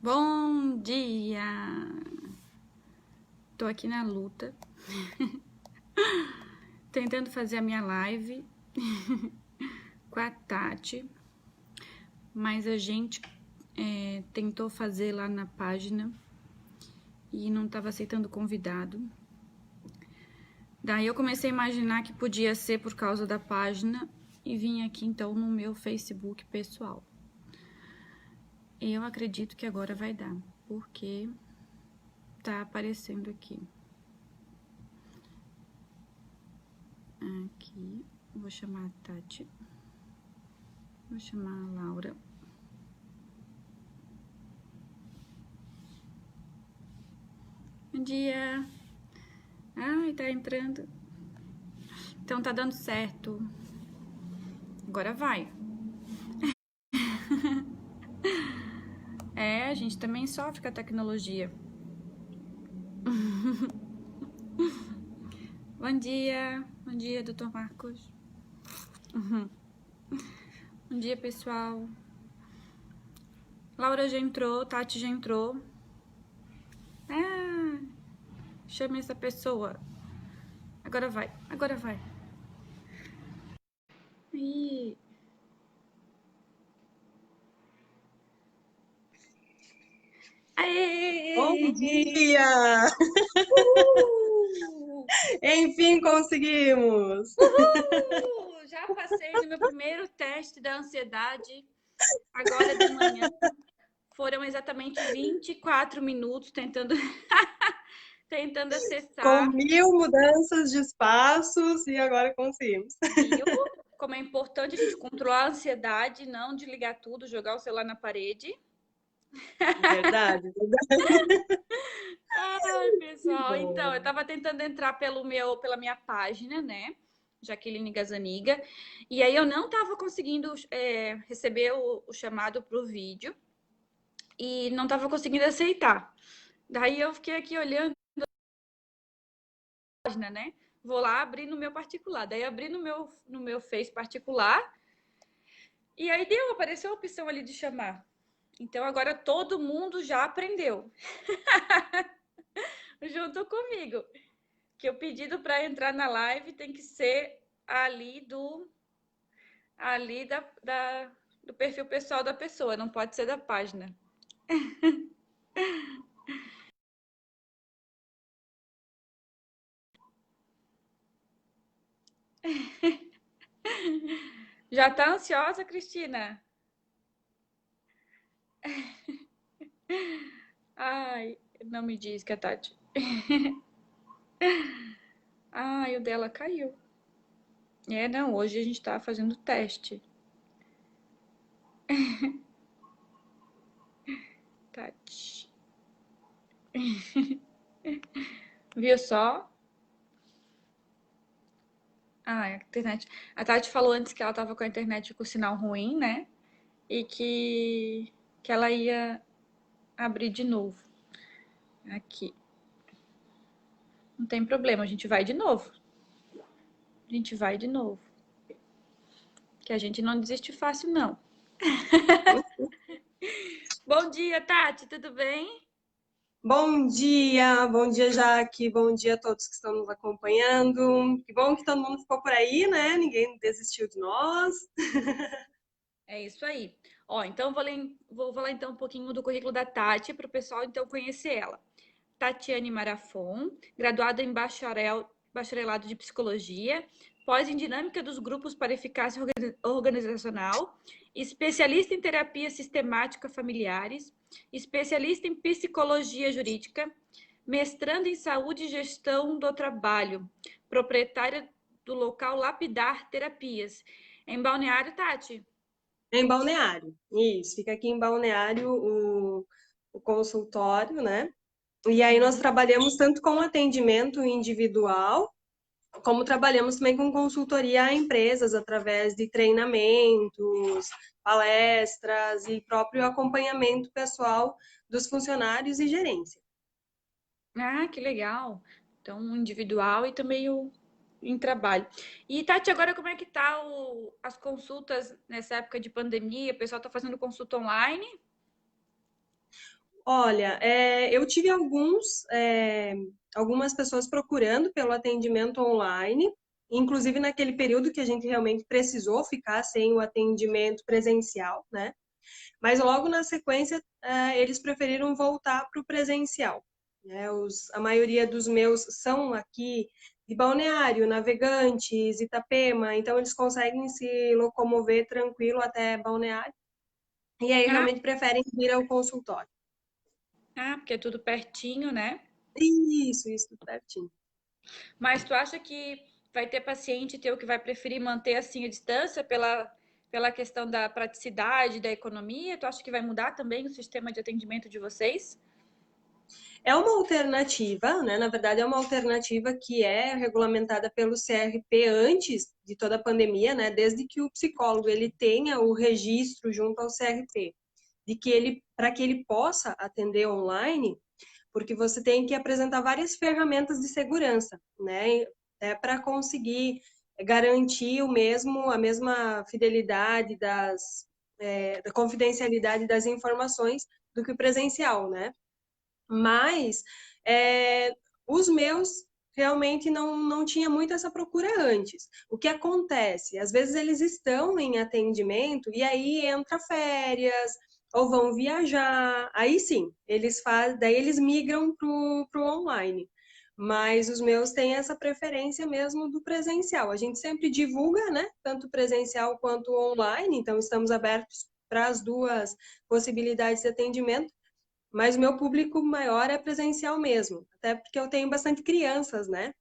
Bom dia! Tô aqui na luta, tentando fazer a minha live com a Tati, mas a gente tentou fazer lá na página e não estava aceitando convidado. Daí eu comecei a imaginar que podia ser por causa da página e vim aqui então no meu Facebook pessoal. Eu acredito que agora vai dar, porque tá aparecendo aqui. Aqui, vou chamar a Tati. Vou chamar a Laura. Bom dia! Ai, tá entrando. Então tá dando certo. Agora vai. A gente também sofre com a tecnologia. Bom dia, doutor Marcos. Bom dia, pessoal. Laura já entrou, Tati já entrou. Chame essa pessoa. Agora vai, agora vai. Ih. Aê! Bom dia! Enfim, conseguimos! Já passei no meu primeiro teste da ansiedade, agora de manhã. Foram exatamente 24 minutos tentando Com acessar. 1000 mudanças de espaços e agora conseguimos. Viu? Como é importante a gente controlar a ansiedade, não desligar tudo, jogar o celular na parede. Verdade, verdade. Ai, pessoal, então, eu Bom. tava tentando entrar pela minha página, né? Jaqueline Gazaniga. E aí eu não tava conseguindo receber o chamado pro vídeo e não tava conseguindo aceitar. Daí eu fiquei aqui olhando a página, né? Vou lá abrir no meu particular. Daí abri no meu Face particular e aí apareceu a opção ali de chamar. Então agora todo mundo já aprendeu junto comigo que o pedido para entrar na live tem que ser ali do perfil pessoal da pessoa, não pode ser da página. Já tá ansiosa, Cristina? Ai, não me diz que é Tati. Ai, o dela caiu. Não, hoje a gente tá fazendo teste. Tati. Viu só? A internet. A Tati falou antes que ela tava com a internet com sinal ruim, né? E que ela ia abrir de novo. Aqui. Não tem problema, a gente vai de novo. A gente vai de novo. Que a gente não desiste fácil, não. Bom dia, Tati, tudo bem? Bom dia, Jaque, bom dia a todos que estão nos acompanhando. Que bom que todo mundo ficou por aí, né? Ninguém desistiu de nós. É isso aí. Ó, então vou falar então um pouquinho do currículo da Tati para o pessoal então conhecer ela. Tatiane Marafon, graduada em bacharelado de psicologia, pós em dinâmica dos grupos para eficácia organizacional, especialista em terapia sistemática familiares, especialista em psicologia jurídica, mestrando em saúde e gestão do trabalho, proprietária do local Lapidar Terapias, em Balneário, Tati. Em Balneário. Isso, fica aqui em Balneário o consultório, né? E aí nós trabalhamos tanto com atendimento individual, como trabalhamos também com consultoria a empresas através de treinamentos, palestras e próprio acompanhamento pessoal dos funcionários e gerência. Ah, que legal. Então, individual e também o em trabalho. E, Tati, agora como é que tá as consultas nessa época de pandemia? O pessoal está fazendo consulta online? Olha, eu tive algumas pessoas procurando pelo atendimento online, inclusive naquele período que a gente realmente precisou ficar sem o atendimento presencial, né? Mas logo na sequência, eles preferiram voltar para o presencial, né? A maioria dos meus são aqui de Balneário, Navegantes, Itapema, então eles conseguem se locomover tranquilo até Balneário, e aí Ah, realmente preferem vir ao consultório. porque é tudo pertinho, né? Isso, tudo certinho. Mas tu acha que vai ter paciente teu que vai preferir manter assim a distância pela questão da praticidade, da economia? Tu acha que vai mudar também o sistema de atendimento de vocês? É uma alternativa, né? Na verdade, é uma alternativa que é regulamentada pelo CRP antes de toda a pandemia, né? Desde que o psicólogo ele tenha o registro junto ao CRP, de que ele, para que ele possa atender online, porque você tem que apresentar várias ferramentas de segurança, né? Para conseguir garantir a mesma fidelidade da confidencialidade das informações do que o presencial, né? Mas os meus realmente não tinha muito essa procura antes. O que acontece? Às vezes eles estão em atendimento e aí entra férias ou vão viajar. Aí sim, daí eles migram pro online. Mas os meus têm essa preferência mesmo do presencial. A gente sempre divulga, né? Tanto presencial quanto online, então estamos abertos para as duas possibilidades de atendimento. Mas o meu público maior é presencial mesmo, até porque eu tenho bastante crianças, né?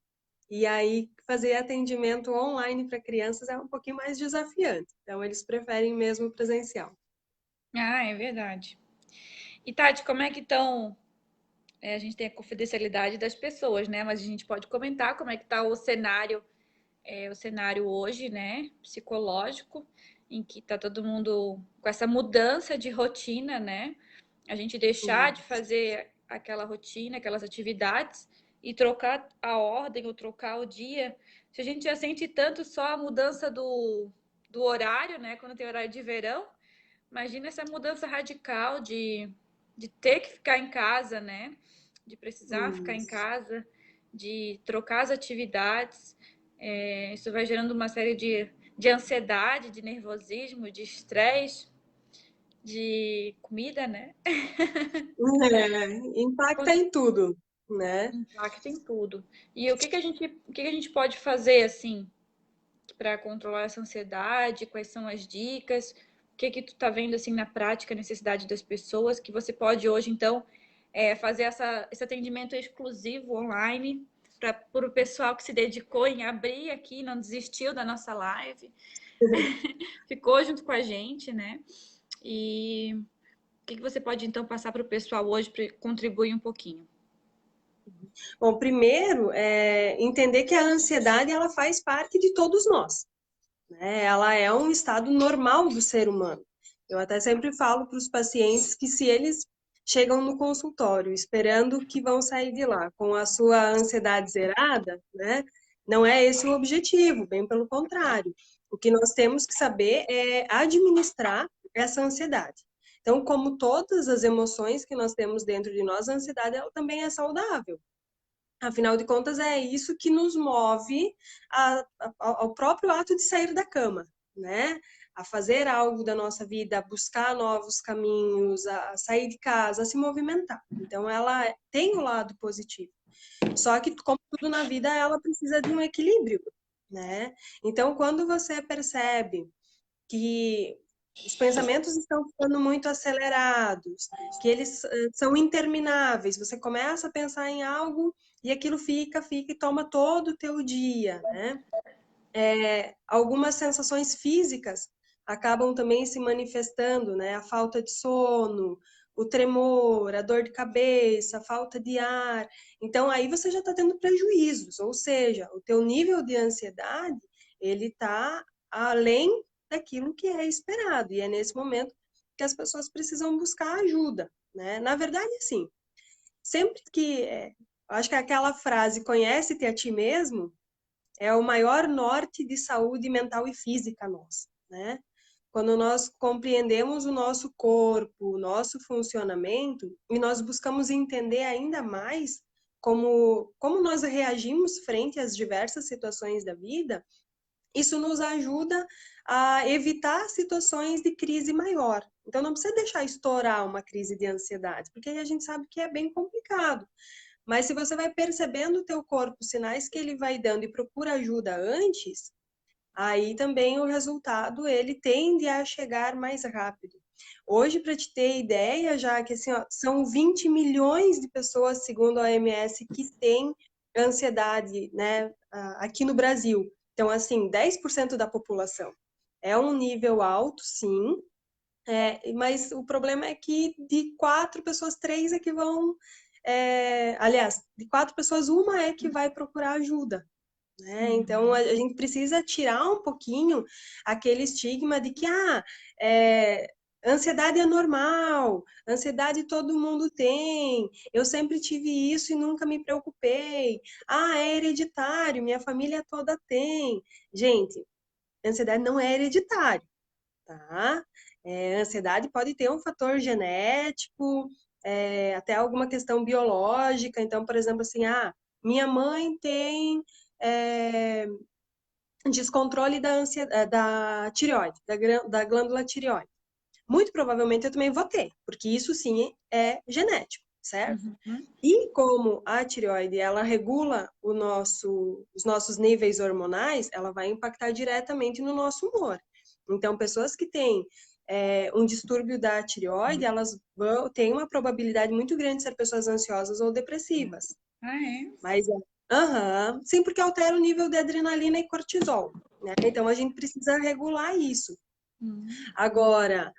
E aí fazer atendimento online para crianças é um pouquinho mais desafiante. Então eles preferem mesmo presencial. Ah, é verdade. E Tati, como é que estão? A gente tem a confidencialidade das pessoas, né? Mas a gente pode comentar como é que está o cenário hoje, né? Psicológico, em que está todo mundo com essa mudança de rotina, né? A gente deixar de fazer aquela rotina, aquelas atividades e trocar a ordem ou trocar o dia. Se a gente já sente tanto só a mudança do horário, né? Quando tem horário de verão, imagina essa mudança radical de ter que ficar em casa, né? De precisar ficar em Isso. casa, de trocar as atividades. Isso vai gerando uma série de ansiedade, de nervosismo, de estresse, de comida, né? Impacta em tudo, né? Impacta em tudo. E o que a gente pode fazer assim para controlar essa ansiedade? Quais são as dicas? O que tu tá vendo assim na prática, a necessidade das pessoas que você pode hoje então fazer esse atendimento exclusivo online para o pessoal que se dedicou em abrir aqui, não desistiu da nossa live, ficou junto com a gente, né? E o que você pode então passar para o pessoal hoje para contribuir um pouquinho? Bom, primeiro, entender que a ansiedade ela faz parte de todos nós, né? Ela é um estado normal do ser humano. Eu até sempre falo para os pacientes que se eles chegam no consultório esperando que vão sair de lá com a sua ansiedade zerada, né? Não é esse o objetivo, bem pelo contrário. O que nós temos que saber é administrar essa ansiedade. Então, como todas as emoções que nós temos dentro de nós, a ansiedade ela também é saudável. Afinal de contas, é isso que nos move ao próprio ato de sair da cama, né? A fazer algo da nossa vida, a buscar novos caminhos, a sair de casa, a se movimentar. Então, ela tem o um lado positivo. Só que, como tudo na vida, ela precisa de um equilíbrio, né? Então, quando você percebe que os pensamentos estão ficando muito acelerados, que eles são intermináveis. Você começa a pensar em algo e aquilo fica e toma todo o teu dia, né? Algumas sensações físicas acabam também se manifestando, né? A falta de sono, o tremor, a dor de cabeça, a falta de ar. Então, aí você já está tendo prejuízos, ou seja, o teu nível de ansiedade, ele está além daquilo que é esperado. E é nesse momento que as pessoas precisam buscar ajuda, né? Na verdade, assim, sempre que... acho que aquela frase, conhece-te a ti mesmo, é o maior norte de saúde mental e física nossa, né? Quando nós compreendemos o nosso corpo, o nosso funcionamento, e nós buscamos entender ainda mais como nós reagimos frente às diversas situações da vida, isso nos ajuda a evitar situações de crise maior. Então, não precisa deixar estourar uma crise de ansiedade, porque aí a gente sabe que é bem complicado. Mas se você vai percebendo o teu corpo, sinais que ele vai dando e procura ajuda antes, aí também o resultado ele tende a chegar mais rápido. Hoje, para te ter ideia, já que assim, ó, são 20 milhões de pessoas, segundo a OMS, que têm ansiedade, né, aqui no Brasil. Então, assim, 10% da população. É um nível alto, sim, mas o problema é que de 4 pessoas, 3 é que vão. Aliás, de 4 pessoas, uma é que vai procurar ajuda. Né? Então, a gente precisa tirar um pouquinho aquele estigma de que ansiedade é normal, ansiedade todo mundo tem, eu sempre tive isso e nunca me preocupei. É hereditário, minha família toda tem. Gente, ansiedade não é hereditário, tá? Ansiedade pode ter um fator genético, até alguma questão biológica. Então, por exemplo, assim, minha mãe tem é, descontrole da tireoide, da glândula tireoide. Muito provavelmente eu também vou ter, porque isso sim é genético, certo? Uhum. E como a tireoide, ela regula os nossos níveis hormonais, ela vai impactar diretamente no nosso humor. Então, pessoas que têm um distúrbio da tireoide, elas têm uma probabilidade muito grande de ser pessoas ansiosas ou depressivas. É? Mas, sim, porque altera o nível de adrenalina e cortisol, né? Então, a gente precisa regular isso. Agora,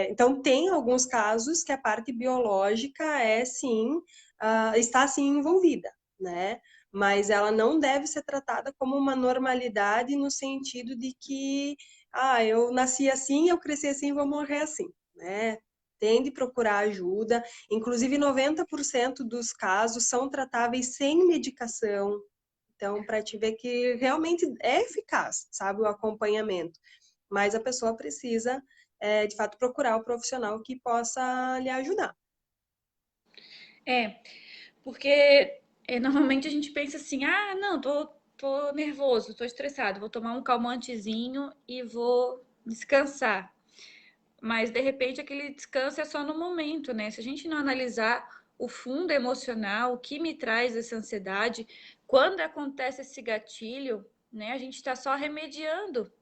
então, tem alguns casos que a parte biológica sim, está sim envolvida, né? Mas ela não deve ser tratada como uma normalidade no sentido de que, eu nasci assim, eu cresci assim, vou morrer assim, né? Tem de procurar ajuda. Inclusive, 90% dos casos são tratáveis sem medicação. Então, para te ver que realmente é eficaz, sabe, o acompanhamento. Mas a pessoa precisa, de fato, procurar o profissional que possa lhe ajudar. É, porque normalmente a gente pensa assim, não, tô nervoso, tô estressado, vou tomar um calmantezinho e vou descansar. Mas de repente aquele descanso é só no momento, né? Se a gente não analisar o fundo emocional, o que me traz essa ansiedade, quando acontece esse gatilho, né? A gente está só remediando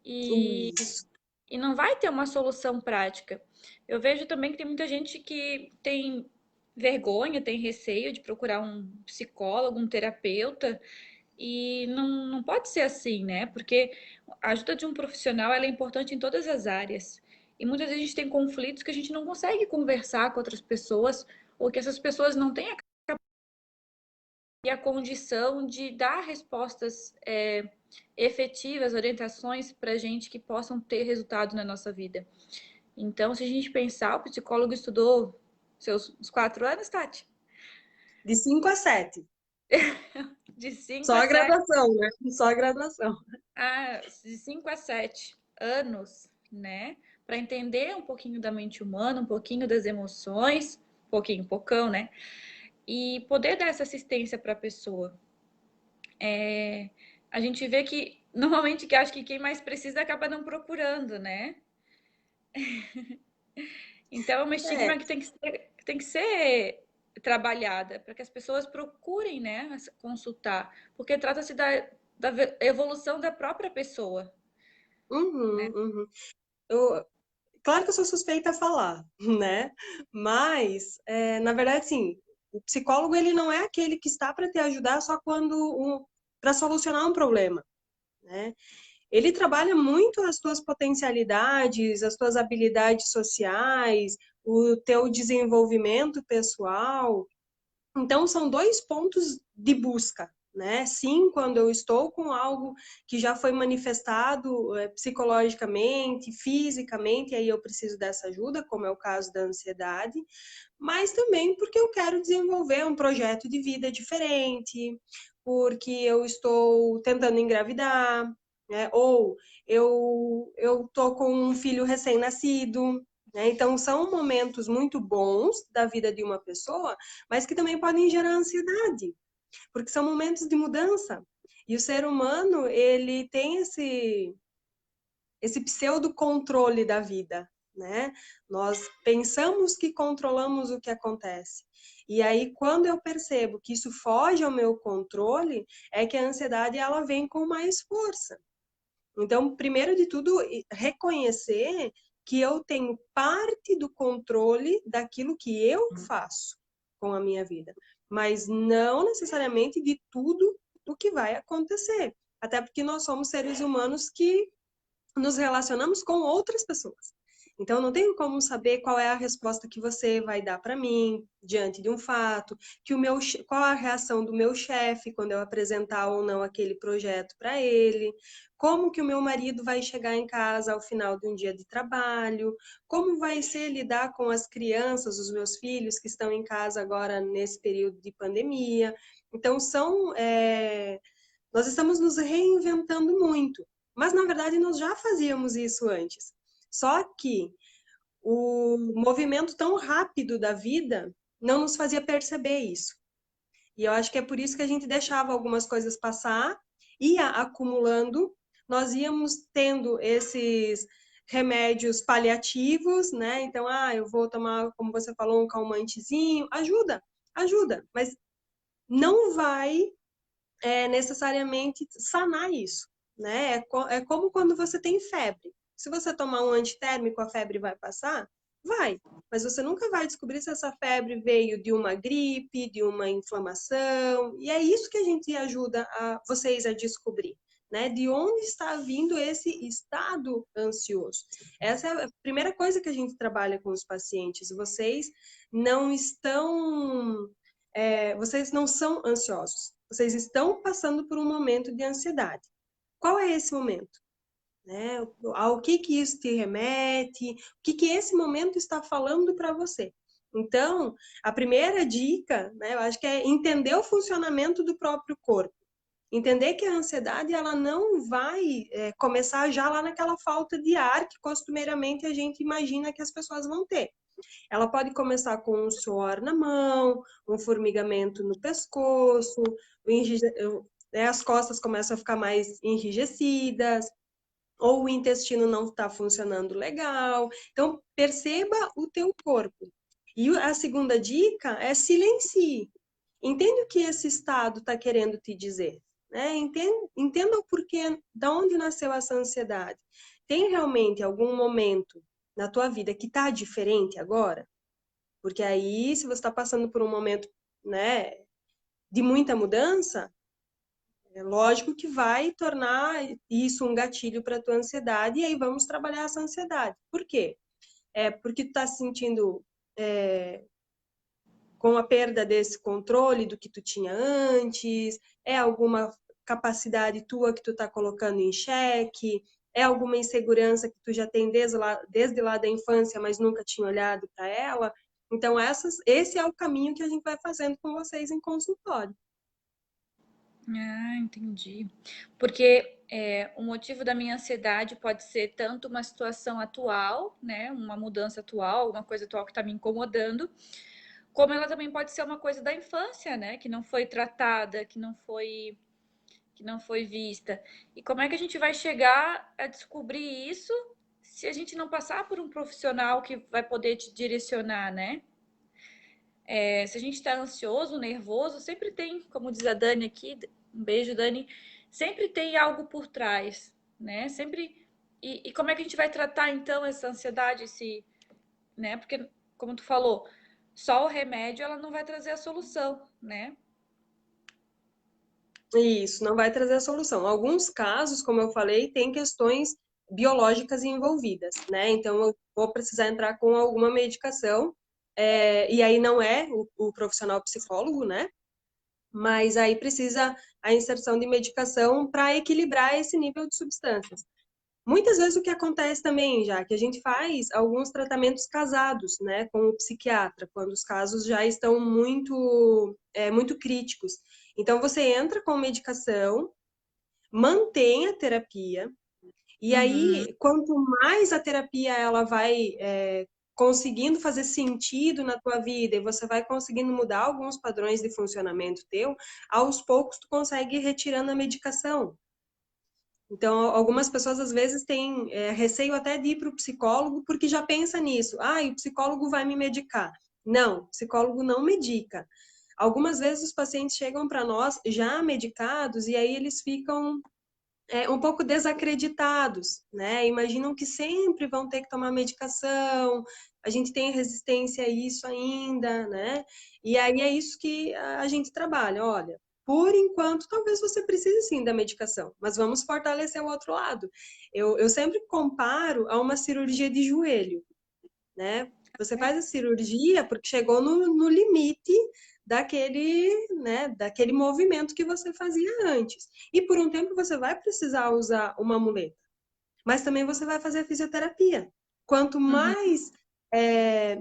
e, Isso. e não vai ter uma solução prática. Eu vejo também que tem muita gente que tem vergonha, tem receio de procurar um psicólogo, um terapeuta, e não pode ser assim, né? Porque a ajuda de um profissional ela é importante em todas as áreas. E muitas vezes a gente tem conflitos que a gente não consegue conversar com outras pessoas, ou que essas pessoas não têm a condição de dar respostas efetivas, orientações para a gente que possam ter resultado na nossa vida. Então, se a gente pensar, o psicólogo estudou uns 4 anos, Tati? De 5 a 7. De 5 Só a a 7. graduação, né? Só a graduação. De 5 a 7 anos, né? Para entender um pouquinho da mente humana, um pouquinho das emoções, pouquinho, pocão, né? E poder dar essa assistência para a pessoa. A gente vê que normalmente que acho que quem mais precisa acaba não procurando, né? Então é uma É, estigma que tem que ser trabalhada para que as pessoas procurem, né, consultar, porque trata-se da evolução da própria pessoa, né? uhum, uhum. Claro que eu sou suspeita a falar, né? Mas, na verdade, sim, o psicólogo ele não é aquele que está para te ajudar só para solucionar um problema, né? Ele trabalha muito as tuas potencialidades, as tuas habilidades sociais, o teu desenvolvimento pessoal. Então, são dois pontos de busca, né? Sim, quando eu estou com algo que já foi manifestado psicologicamente, fisicamente, aí eu preciso dessa ajuda, como é o caso da ansiedade, mas também porque eu quero desenvolver um projeto de vida diferente, porque eu estou tentando engravidar, né? Ou eu tô com um filho recém-nascido, né? Então, são momentos muito bons da vida de uma pessoa, mas que também podem gerar ansiedade, porque são momentos de mudança. E o ser humano, ele tem esse pseudo-controle da vida, né? Nós pensamos que controlamos o que acontece. E aí, quando eu percebo que isso foge ao meu controle, é que a ansiedade ela vem com mais força. Então, primeiro de tudo, reconhecer que eu tenho parte do controle daquilo que eu faço com a minha vida, mas não necessariamente de tudo o que vai acontecer. Até porque nós somos seres humanos que nos relacionamos com outras pessoas. Então, eu não tenho como saber qual é a resposta que você vai dar para mim diante de um fato, qual a reação do meu chefe quando eu apresentar ou não aquele projeto para ele, como que o meu marido vai chegar em casa ao final de um dia de trabalho, como vai ser lidar com as crianças, os meus filhos que estão em casa agora nesse período de pandemia. Então, nós estamos nos reinventando muito. Mas, na verdade, nós já fazíamos isso antes. Só que o movimento tão rápido da vida não nos fazia perceber isso. E eu acho que é por isso que a gente deixava algumas coisas passar, ia acumulando, nós íamos tendo esses remédios paliativos, né? Então, eu vou tomar, como você falou, um calmantezinho, ajuda, mas não vai necessariamente sanar isso, né? É como quando você tem febre. Se você tomar um antitérmico, a febre vai passar? Vai, mas você nunca vai descobrir se essa febre veio de uma gripe, de uma inflamação, e é isso que a gente ajuda vocês a descobrir, né? De onde está vindo esse estado ansioso? Essa é a primeira coisa que a gente trabalha com os pacientes. Não estão, vocês não são ansiosos. Vocês estão passando por um momento de ansiedade. Qual é esse momento? Né? Ao que isso te remete? O que esse momento está falando para você? Então, a primeira dica, né, eu acho que é entender o funcionamento do próprio corpo. Entender que a ansiedade ela não vai começar já lá naquela falta de ar que costumeiramente a gente imagina que as pessoas vão ter. Ela pode começar com um suor na mão, um formigamento no pescoço, as costas começam a ficar mais enrijecidas, ou o intestino não está funcionando legal. Então, perceba o teu corpo. E a segunda dica é silencie. Entenda o que esse estado está querendo te dizer. Né? Entenda o porquê, de onde nasceu essa ansiedade. Tem realmente algum momento na tua vida que está diferente agora? Porque aí, se você está passando por um momento, né, de muita mudança, é lógico que vai tornar isso um gatilho para a tua ansiedade, e aí vamos trabalhar essa ansiedade. Por quê? Porque tu está se sentindo com a perda desse controle do que tu tinha antes, é alguma capacidade tua que tu está colocando em xeque, é alguma insegurança que tu já tem desde lá da infância, mas nunca tinha olhado para ela. Então, esse é o caminho que a gente vai fazendo com vocês em consultório. Ah, entendi. Porque o motivo da minha ansiedade pode ser tanto uma situação atual, né? Uma mudança atual, uma coisa atual que está me incomodando, como ela também pode ser uma coisa da infância, né? Que não foi tratada, que não foi vista. E como é que a gente vai chegar a descobrir isso se a gente não passar por um profissional que vai poder te direcionar, né? Se a gente está ansioso, nervoso, sempre tem, como diz a Dani aqui, um beijo, Dani, sempre tem algo por trás, né? Sempre. E como é que a gente vai tratar então essa ansiedade, né? Porque, como tu falou, só o remédio ela não vai trazer a solução, né? Isso, não vai trazer a solução. Alguns casos, como eu falei, tem questões biológicas envolvidas, né? Então, eu vou precisar entrar com alguma medicação, e aí não é o profissional psicólogo, né? Mas aí precisa a inserção de medicação para equilibrar esse nível de substâncias. Muitas vezes o que acontece também, já que a gente faz alguns tratamentos casados, né, com o psiquiatra, quando os casos já estão muito críticos. Então, você entra com medicação, mantém a terapia, e Uhum. aí, quanto mais a terapia ela vai conseguindo fazer sentido na tua vida e você vai conseguindo mudar alguns padrões de funcionamento teu, aos poucos tu consegue ir retirando a medicação. Então, algumas pessoas às vezes têm receio até de ir para o psicólogo porque já pensa nisso. Ah, o psicólogo vai me medicar. Não, o psicólogo não medica. Algumas vezes os pacientes chegam para nós já medicados e aí eles ficam um pouco desacreditados, né? Imaginam que sempre vão ter que tomar medicação, a gente tem resistência a isso ainda, né? E aí é isso que a gente trabalha. Olha, por enquanto, talvez você precise sim da medicação, mas vamos fortalecer o outro lado. Eu sempre comparo a uma cirurgia de joelho, né? Você faz a cirurgia porque chegou no limite daquele movimento que você fazia antes. E por um tempo você vai precisar usar uma muleta, mas também você vai fazer a fisioterapia. Quanto Uhum. mais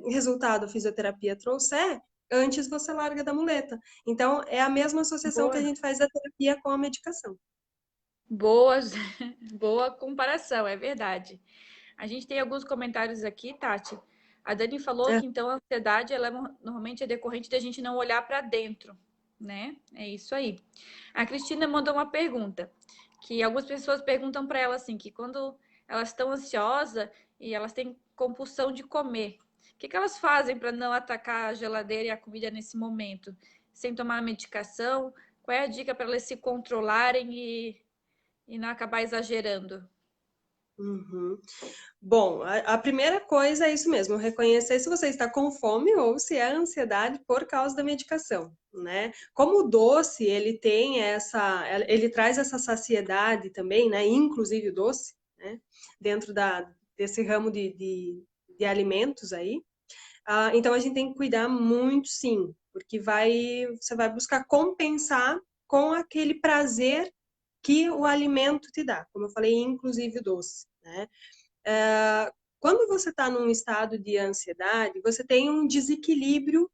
resultado a fisioterapia trouxer, antes você larga da muleta. Então, é a mesma associação que a Boa. gente faz da terapia com a medicação. Boas, boa comparação, é verdade. A gente tem alguns comentários aqui, Tati. A Dani falou É. que então a ansiedade ela normalmente é decorrente da gente não olhar para dentro, né? É isso aí. A Cristina mandou uma pergunta, que algumas pessoas perguntam para ela assim, que quando elas estão ansiosas e elas têm compulsão de comer, o que elas fazem para não atacar a geladeira e a comida nesse momento, sem tomar medicação? Qual é a dica para elas se controlarem e não acabar exagerando? Uhum. Bom, a primeira coisa é isso mesmo, reconhecer se você está com fome ou se é ansiedade por causa da medicação, né? Como o doce, ele traz essa saciedade também, né? Inclusive o doce, né? Dentro desse ramo de alimentos aí. Então a gente tem que cuidar muito, sim, porque você vai buscar compensar com aquele prazer que o alimento te dá, como eu falei, inclusive o doce, né? Quando você está num estado de ansiedade, você tem um desequilíbrio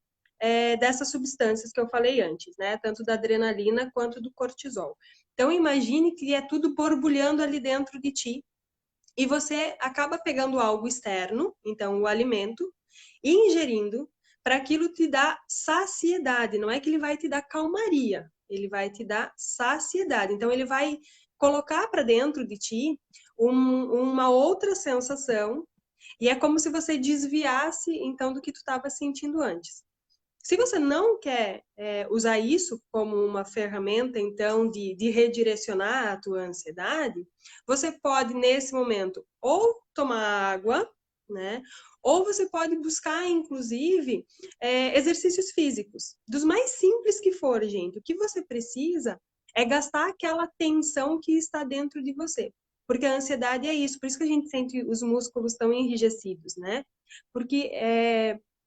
dessas substâncias que eu falei antes, né? Tanto da adrenalina quanto do cortisol. Então, imagine que é tudo borbulhando ali dentro de ti e você acaba pegando algo externo, então o alimento, e ingerindo para aquilo te dar saciedade. Não é que ele vai te dar calmaria, ele vai te dar saciedade. Então, ele vai colocar para dentro de ti uma outra sensação e é como se você desviasse, então, do que tu estava sentindo antes. Se você não quer usar isso como uma ferramenta, então, de redirecionar a tua ansiedade, você pode, nesse momento, ou tomar água, né? Ou você pode buscar, inclusive, exercícios físicos. Dos mais simples que for, gente. O que você precisa é gastar aquela tensão que está dentro de você. Porque a ansiedade é isso. Por isso que a gente sente os músculos tão enrijecidos, né? Porque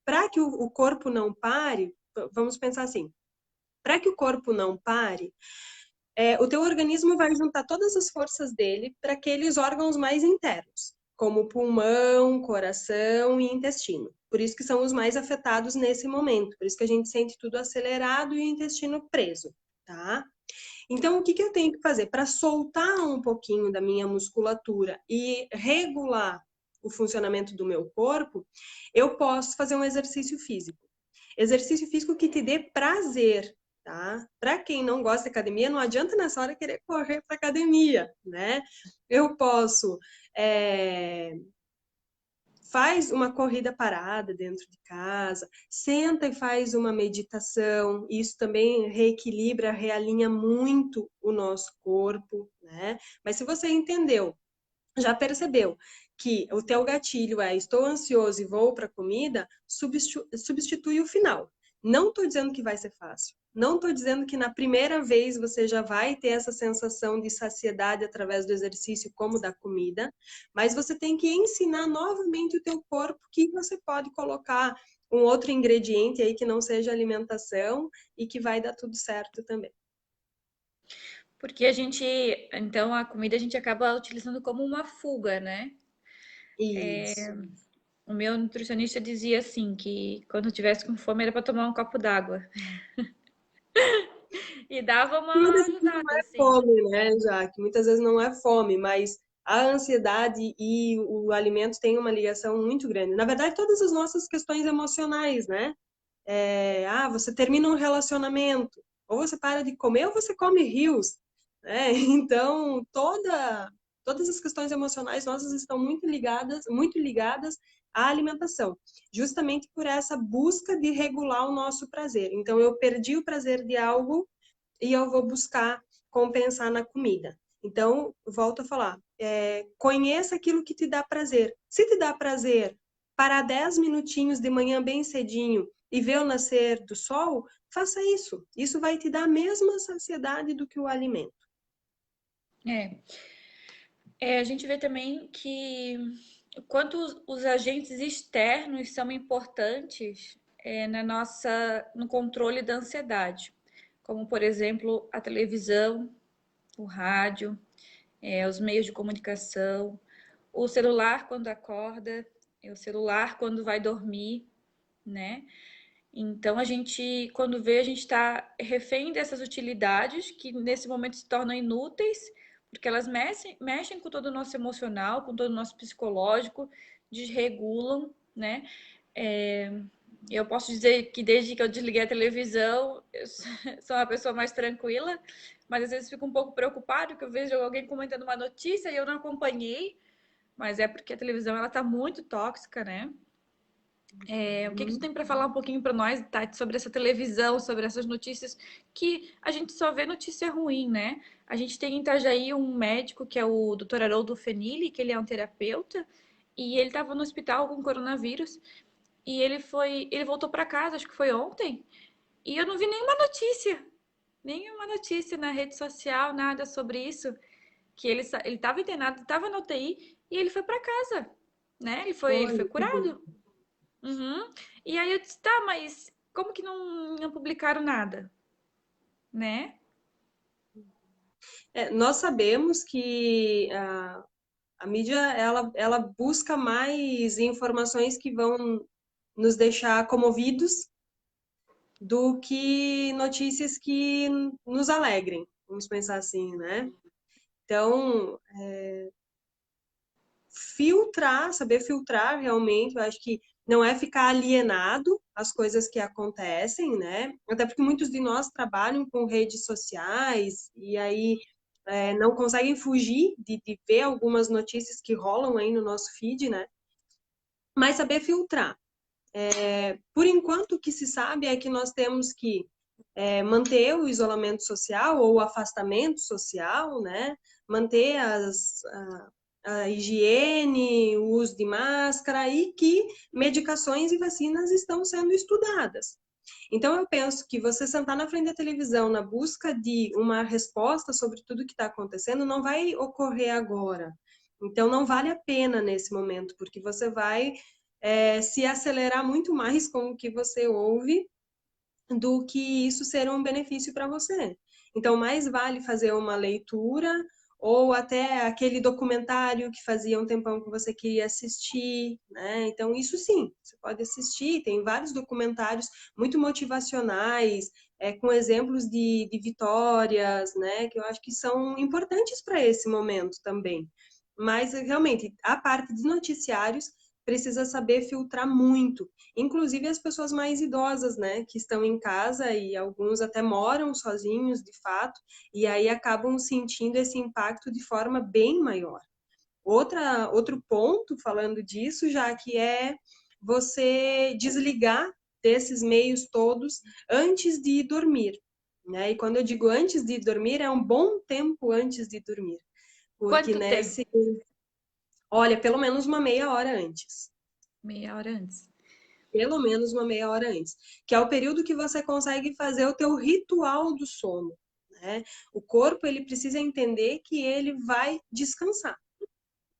para que o corpo não pare, vamos pensar assim, para que o corpo não pare, o teu organismo vai juntar todas as forças dele para aqueles órgãos mais internos, como pulmão, coração e intestino. Por isso que são os mais afetados nesse momento. Por isso que a gente sente tudo acelerado e o intestino preso, tá? Então, o que eu tenho que fazer? Para soltar um pouquinho da minha musculatura e regular o funcionamento do meu corpo, eu posso fazer um exercício físico. Exercício físico que te dê prazer, tá? Para quem não gosta de academia, não adianta nessa hora querer correr para academia, né? Eu posso faz uma corrida parada dentro de casa, senta e faz uma meditação. Isso também reequilibra, realinha muito o nosso corpo, né? Mas se você entendeu, já percebeu que o teu gatilho é estou ansioso e vou para a comida, substitui o final. Não estou dizendo que vai ser fácil. Não estou dizendo que na primeira vez você já vai ter essa sensação de saciedade através do exercício como da comida, mas você tem que ensinar novamente o teu corpo que você pode colocar um outro ingrediente aí que não seja alimentação e que vai dar tudo certo também. Porque a gente, então a comida a gente acaba utilizando como uma fuga, né? Isso. O meu nutricionista dizia assim que quando eu tivesse com fome era para tomar um copo d'água. E dava Muitas uma vezes não ajudada, é assim. fome, né, Jaque? Muitas vezes não é fome, mas a ansiedade e o alimento têm uma ligação muito grande. Na verdade, todas as nossas questões emocionais, né? Você termina um relacionamento, ou você para de comer, ou você come rios, né? Então, todas as questões emocionais nossas estão muito ligadas à alimentação, justamente por essa busca de regular o nosso prazer. Então, eu perdi o prazer de algo e eu vou buscar compensar na comida. Então, volto a falar, conheça aquilo que te dá prazer. Se te dá prazer parar 10 minutinhos de manhã bem cedinho e ver o nascer do sol, faça isso. Isso vai te dar a mesma saciedade do que o alimento. É. A gente vê também que quanto os agentes externos são importantes no controle da ansiedade, como por exemplo a televisão, o rádio, os meios de comunicação, o celular quando acorda, o celular quando vai dormir, né? Então a gente, quando vê, a gente está refém dessas utilidades que nesse momento se tornam inúteis, porque elas mexem com todo o nosso emocional, com todo o nosso psicológico, desregulam, né? É, eu posso dizer que desde que eu desliguei a televisão, eu sou uma pessoa mais tranquila, mas às vezes fico um pouco preocupado que eu vejo alguém comentando uma notícia e eu não acompanhei, mas é porque a televisão ela tá muito tóxica, né? O que que tu Uhum. tem para falar um pouquinho para nós, Tati, sobre essa televisão, sobre essas notícias que a gente só vê notícia ruim, né? A gente tem em Itajaí um médico que é o Dr. Haroldo Fenili, que ele é um terapeuta, e ele estava no hospital com coronavírus e ele voltou para casa, acho que foi ontem, e eu não vi nenhuma notícia na rede social, nada sobre isso, que ele estava internado, estava na UTI e ele foi para casa, né? Ele foi Olha, que bom. curado. Uhum. E aí eu disse, tá, mas como que não publicaram nada, né? Nós sabemos que a mídia ela busca mais informações que vão nos deixar comovidos do que notícias que nos alegrem, vamos pensar assim, né? Então, saber filtrar realmente, eu acho que não é ficar alienado às coisas que acontecem, né? Até porque muitos de nós trabalham com redes sociais e aí não conseguem fugir de ver algumas notícias que rolam aí no nosso feed, né? Mas saber filtrar. Por enquanto, o que se sabe é que nós temos que manter o isolamento social ou o afastamento social, né? Manter a higiene, o uso de máscara e que medicações e vacinas estão sendo estudadas. Então, eu penso que você sentar na frente da televisão na busca de uma resposta sobre tudo que está acontecendo não vai ocorrer agora. Então, não vale a pena nesse momento, porque você vai se acelerar muito mais com o que você ouve do que isso ser um benefício para você. Então, mais vale fazer uma leitura ou até aquele documentário que fazia um tempão que você queria assistir, né? Então, isso sim, você pode assistir. Tem vários documentários muito motivacionais, com exemplos de vitórias, né? Que eu acho que são importantes para esse momento também. Mas, realmente, a parte de noticiários precisa saber filtrar muito, inclusive as pessoas mais idosas, né, que estão em casa e alguns até moram sozinhos, de fato, e aí acabam sentindo esse impacto de forma bem maior. Outro ponto falando disso, já que é você desligar desses meios todos antes de dormir, né? E quando eu digo antes de dormir, é um bom tempo antes de dormir, porque Quanto tempo? olha, pelo menos uma meia hora antes. Meia hora antes. Pelo menos uma meia hora antes, que é o período que você consegue fazer o teu ritual do sono, né? O corpo ele precisa entender que ele vai descansar.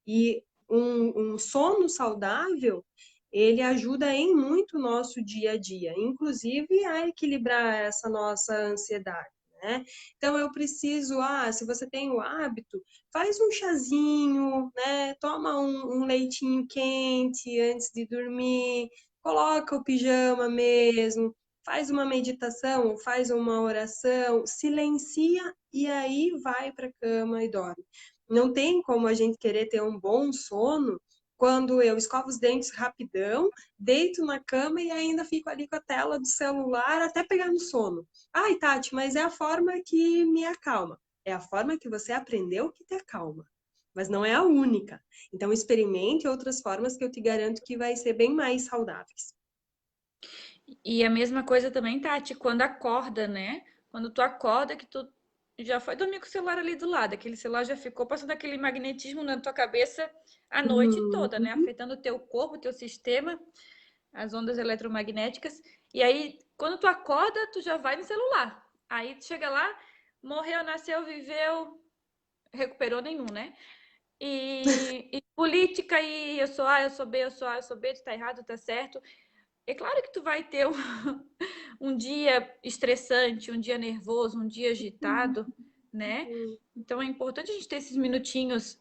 E um sono saudável, ele ajuda em muito o nosso dia a dia, inclusive a equilibrar essa nossa ansiedade, né? Então eu preciso, se você tem o hábito, faz um chazinho, né? Toma um leitinho quente antes de dormir, coloca o pijama mesmo, faz uma meditação, faz uma oração, silencia e aí vai para a cama e dorme. Não tem como a gente querer ter um bom sono quando eu escovo os dentes rapidão, deito na cama e ainda fico ali com a tela do celular até pegar no sono. Ai, Tati, mas é a forma que me acalma. É a forma que você aprendeu que te acalma, mas não é a única. Então, experimente outras formas que eu te garanto que vai ser bem mais saudáveis. E a mesma coisa também, Tati, quando acorda, né? Quando tu acorda que tu já foi dormir com o celular ali do lado, aquele celular já ficou passando aquele magnetismo na tua cabeça a noite toda, né? Uhum. Afetando o teu corpo, o teu sistema, as ondas eletromagnéticas. E aí, quando tu acorda, tu já vai no celular. Aí tu chega lá, morreu, nasceu, viveu, recuperou nenhum, né? E política e eu sou A, eu sou B, eu sou A, eu sou B, tu tá errado, tá certo. É claro que tu vai ter um dia estressante, um dia nervoso, um dia agitado, né? Então é importante a gente ter esses minutinhos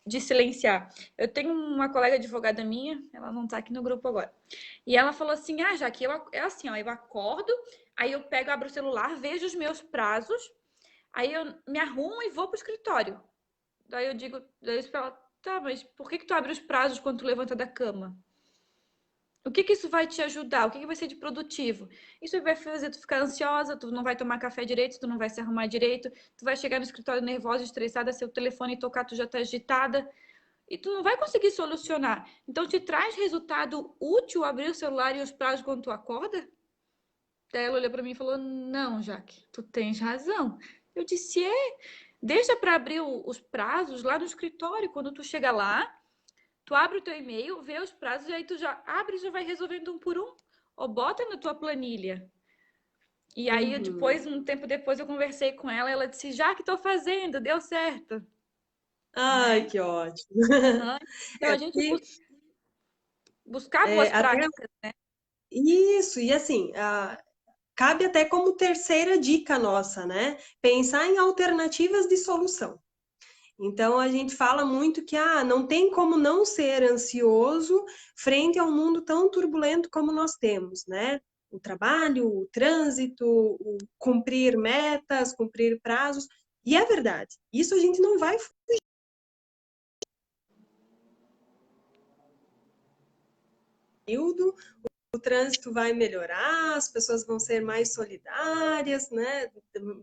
de silenciar. Eu tenho uma colega advogada minha, ela não tá aqui no grupo agora, e ela falou assim: ah, já que é assim, ó, eu acordo, aí eu pego, abro o celular, vejo os meus prazos, aí eu me arrumo e vou pro escritório. Daí eu digo, daí eu disse pra ela, tá, mas por que que tu abre os prazos quando tu levanta da cama? O que que isso vai te ajudar? O que que vai ser de produtivo? Isso vai fazer tu ficar ansiosa, tu não vai tomar café direito, tu não vai se arrumar direito, tu vai chegar no escritório nervosa, estressada, se o telefone tocar, tu já tá agitada e tu não vai conseguir solucionar. Então, te traz resultado útil abrir o celular e os prazos quando tu acorda? Daí ela olhou pra mim e falou: não, Jaque, tu tens razão. Eu disse: deixa para abrir os prazos lá no escritório. Quando tu chega lá, tu abre o teu e-mail, vê os prazos e aí tu já abre e já vai resolvendo um por um. Ou bota na tua planilha. E aí, Uhum. depois, um tempo depois, eu conversei com ela, ela disse, já que tô fazendo, deu certo, Ai, né? que ótimo. Uhum. Então, É, a gente porque, buscar boas até práticas. isso, e assim, cabe até como terceira dica nossa, né? Pensar em alternativas de solução. Então, a gente fala muito que não tem como não ser ansioso frente a um mundo tão turbulento como nós temos, né? O trabalho, o trânsito, o cumprir metas, cumprir prazos. E é verdade, isso a gente não vai fugir. O trânsito vai melhorar, as pessoas vão ser mais solidárias, né?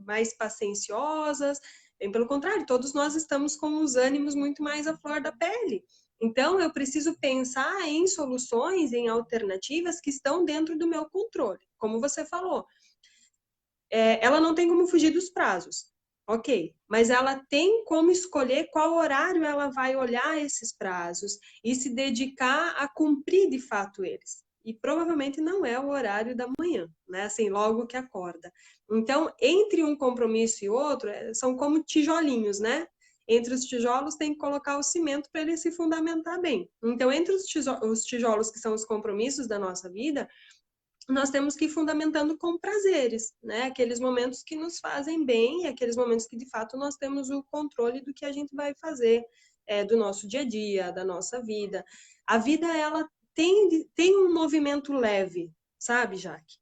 Mais pacienciosas. Bem pelo contrário, todos nós estamos com os ânimos muito mais à flor da pele. Então, eu preciso pensar em soluções, em alternativas que estão dentro do meu controle. Como você falou, ela não tem como fugir dos prazos, ok, mas ela tem como escolher qual horário ela vai olhar esses prazos e se dedicar a cumprir de fato eles. E provavelmente não é o horário da manhã, né? Assim, logo que acorda. Então, entre um compromisso e outro, são como tijolinhos, né? Entre os tijolos tem que colocar o cimento para ele se fundamentar bem. Então, entre os tijolos que são os compromissos da nossa vida, nós temos que ir fundamentando com prazeres, né? Aqueles momentos que nos fazem bem e aqueles momentos que, de fato, nós temos o controle do que a gente vai fazer, do nosso dia a dia, da nossa vida. A vida, ela tem um movimento leve, sabe, Jaque?